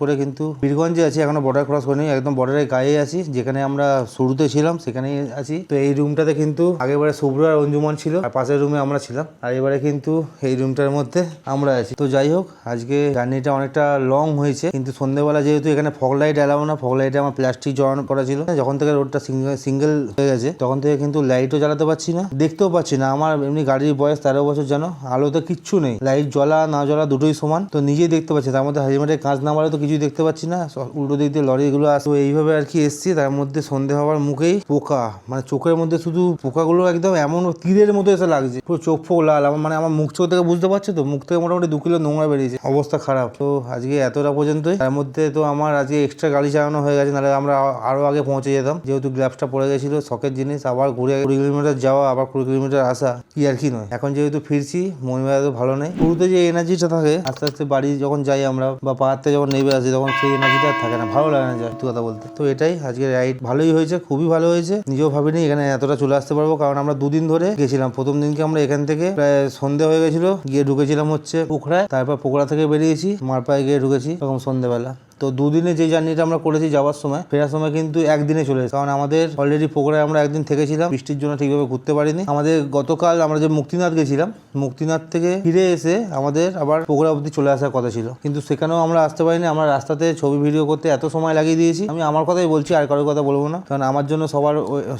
করে কিন্তু বীরগঞ্জে আছি, এখনো বর্ডার ক্রস করিনি, একদম বর্ডারের গায়ে আছি, যেখানে আমরা শুরুতে ছিলাম সেখানেই আছি। তো এই রুমটাতে কিন্তু আগেবারে শুভ্র আর অঞ্জুমান ছিল, আর পাশের রুমে আমরা ছিলাম, আর এবারে কিন্তু এই রুমটার মধ্যে আমরা আছি। তো যাই হোক, আজকে জার্নিটা অনেকটা লং হয়েছে, কিন্তু সন্ধ্যেবেলা যেহেতু এখানে ফগ লাইট এলাও না, ফগ লাইটে আমার প্লাস্টিক জড়ানো করা ছিল। যখন থেকে রোডটা সিঙ্গেল হয়ে গেছে তখন থেকে কিন্তু লাইটও জ্বালাতে পারছি না, দেখতেও পাচ্ছি না। আমার এমনি গাড়ির বয়স 13 বছর, জানো, আলোতে কিচ্ছু নেই, লাইট জ্বলা না জ্বলা দুটোই সমান। তো নিজেই দেখতে পাচ্ছি, তার মধ্যে হেলমেটের কাঁচ না মারে তো কিছুই দেখতে পাচ্ছি না, উল্টো দিক দিয়ে লরিগুলো আসে। তো এইভাবে আর কি এসছি, তার মধ্যে সন্ধে হওয়ার মুখেই পোকা, মানে চোখের মধ্যে শুধু পোকাগুলো একদম এমন তীরের মতো এসে লাগছে, পুরো চোখ ফোক লাল। আমার মুখ চোখ থেকে বুঝতে পারছো তো, মুখ থেকে মোটামুটি 2 কিলো নোংরা বেরিয়েছে, অবস্থা খারাপ। তো আজকে এতটা পর্যন্তই, তার মধ্যে তো আমার আজকে এক্সট্রা গাড়ি চালানো হয়ে গেছে, নাহলে আমরা আরো আগে পৌঁছে যেতাম। যেহেতু গ্লাভসটা পড়ে গেছিল, শখের জিনিস, আবার ঘুরে 20 কিলোমিটার যাওয়া, আবার 20 কিলোমিটার আসা, কি আর কি নয়। এখন যেহেতু ফিরছি, মন মেজাজ ভালো নেই। শুরুতে যে এনার্জিটা থাকে, আস্তে আস্তে বাড়ি যখন যাই আমরা বা পাহাড়তে যখন নেমে আসি, তখন সেই এনার্জিটা থাকে না, ভালো লাগে না যায় কথা বলতে। তো এটাই আজকে রাইড ভালোই হয়েছে, খুবই ভালো হয়েছে। নিজেও ভাবিনি এখানে এতটা চলে আসতে পারবো, কারণ আমরা 2 দিন ধরে গেছিলাম। প্রথম দিনকে আমরা এখান থেকে প্রায় সন্ধ্যে হয়ে গেছিল, গিয়ে ঢুকেছিলাম হচ্ছে পোখরায়, তারপর পোখরা থেকে বেরিয়েছি মারপায়ে গিয়ে ঢুকেছি তখন সন্ধ্যেবেলা। তো দুদিনে যে জার্নিটা আমরা করেছি যাওয়ার সময়, ফেরার সময় কিন্তু একদিনে চলে এসেছে, কারণ আমাদের অলরেডি পোখরায় আমরা একদিন থেকেছিলাম, বৃষ্টির জন্য ঠিকভাবে ঘুরতে পারিনি। আমাদের গতকাল আমরা যে মুক্তিনাথ গেছিলাম, মুক্তিনাথ থেকে ফিরে এসে আমাদের আবার পোখরা অবধি চলে আসার কথা ছিল, কিন্তু সেখানেও আমরা আসতে পারিনি। আমরা রাস্তাতে ছবি ভিডিও করতে এত সময় লাগিয়ে দিয়েছি, আমি আমার কথাই বলছি, আর কারোর কথা বলবো না, কারণ আমার জন্য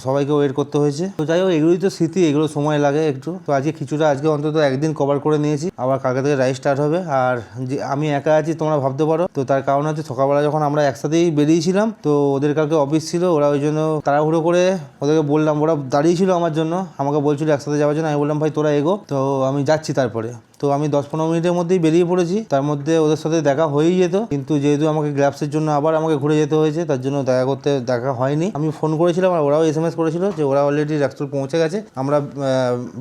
সবাইকে ওয়েট করতে হয়েছে। তো যাই হোক, এগুলোই তো স্মৃতি, এগুলো সময় লাগে একটু। তো আজকে কিছুটা আজকে অন্তত একদিন কভার করে নিয়েছি, আবার কালকে থেকে রাইড স্টার্ট হবে। আর যে আমি একা আছি তোমরা ভাবতে পারো, তো তার কারণ হচ্ছে সকালবেলা যখন আমরা একসাথেই বেরিয়েছিলাম, তো ওদের কালকে অফিস ছিল, ওরা ওই জন্য তাড়াহুড়ো করে ওদেরকে বললাম, ওরা দাঁড়িয়েছিল আমার জন্য, আমাকে বলছিল একসাথে যাওয়ার জন্য। আমি বললাম ভাই তোরা এগো, তো আমি যাচ্ছি। তারপরে তো আমি 10-15 মিনিটের মধ্যেই বেরিয়ে পড়েছি। তার মধ্যে ওদের সাথে দেখা হয়েই যেত, কিন্তু যেহেতু আমাকে গ্ল্যাপসের জন্য আবার আমাকে ঘুরে যেতে হয়েছে, তার জন্য দেখা হয়নি। আমি ফোন করেছিলাম আর ওরাও SMS করেছিল যে ওরা অলরেডি রাক্সোল পৌঁছে গেছে, আমরা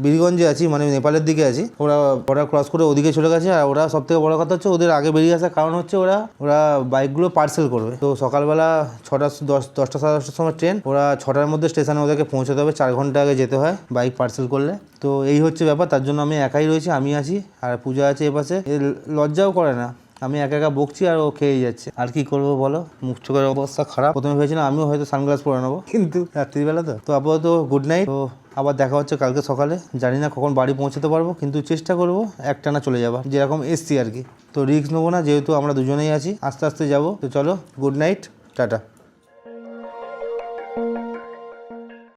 বীরগঞ্জে আছি, মানে নেপালের দিকে আছি। ওরা বর্ডার ক্রস করে ওদিকে চলে গেছে। আর ওরা সব থেকে বড় কথা হচ্ছে ওদের আগে বেরিয়ে আসার কারণ হচ্ছে ওরা বাইকগুলো পার্সেল করবে। তো সকালবেলা 10টা 10:30 সময় ট্রেন, ওরা 6টার মধ্যে স্টেশনে ওদেরকে পৌঁছাতে হবে, 4 ঘন্টা আগে যেতে হয় বাইক পার্সেল করলে। তো এই হচ্ছে ব্যাপার, তার জন্য আমি একাই রয়েছি, আমি আছি আর পূজা আছে এপাশে। লজ্জাও করে না, আমি একা একা বকছি আর ও খেয়েই যাচ্ছে। আর কি করবো বলো, মুখ চোখের অবস্থা খারাপ। প্রথমে ভেবেছিলাম আমিও হয়তো সানগ্লাস পরে নেবো, কিন্তু রাত্রিবেলা তো আপাতত গুড নাইট। তো আবার দেখা হচ্ছে কালকে সকালে। জানি না কখন বাড়ি পৌঁছাতে পারবো, কিন্তু চেষ্টা করবো একটানা চলে যাবার, যেরকম এসছি আর কি। তো রিস্ক নেবো না, যেহেতু আমরা দুজনেই আছি, আস্তে আস্তে যাবো। তো চলো, গুড নাইট, টাটা।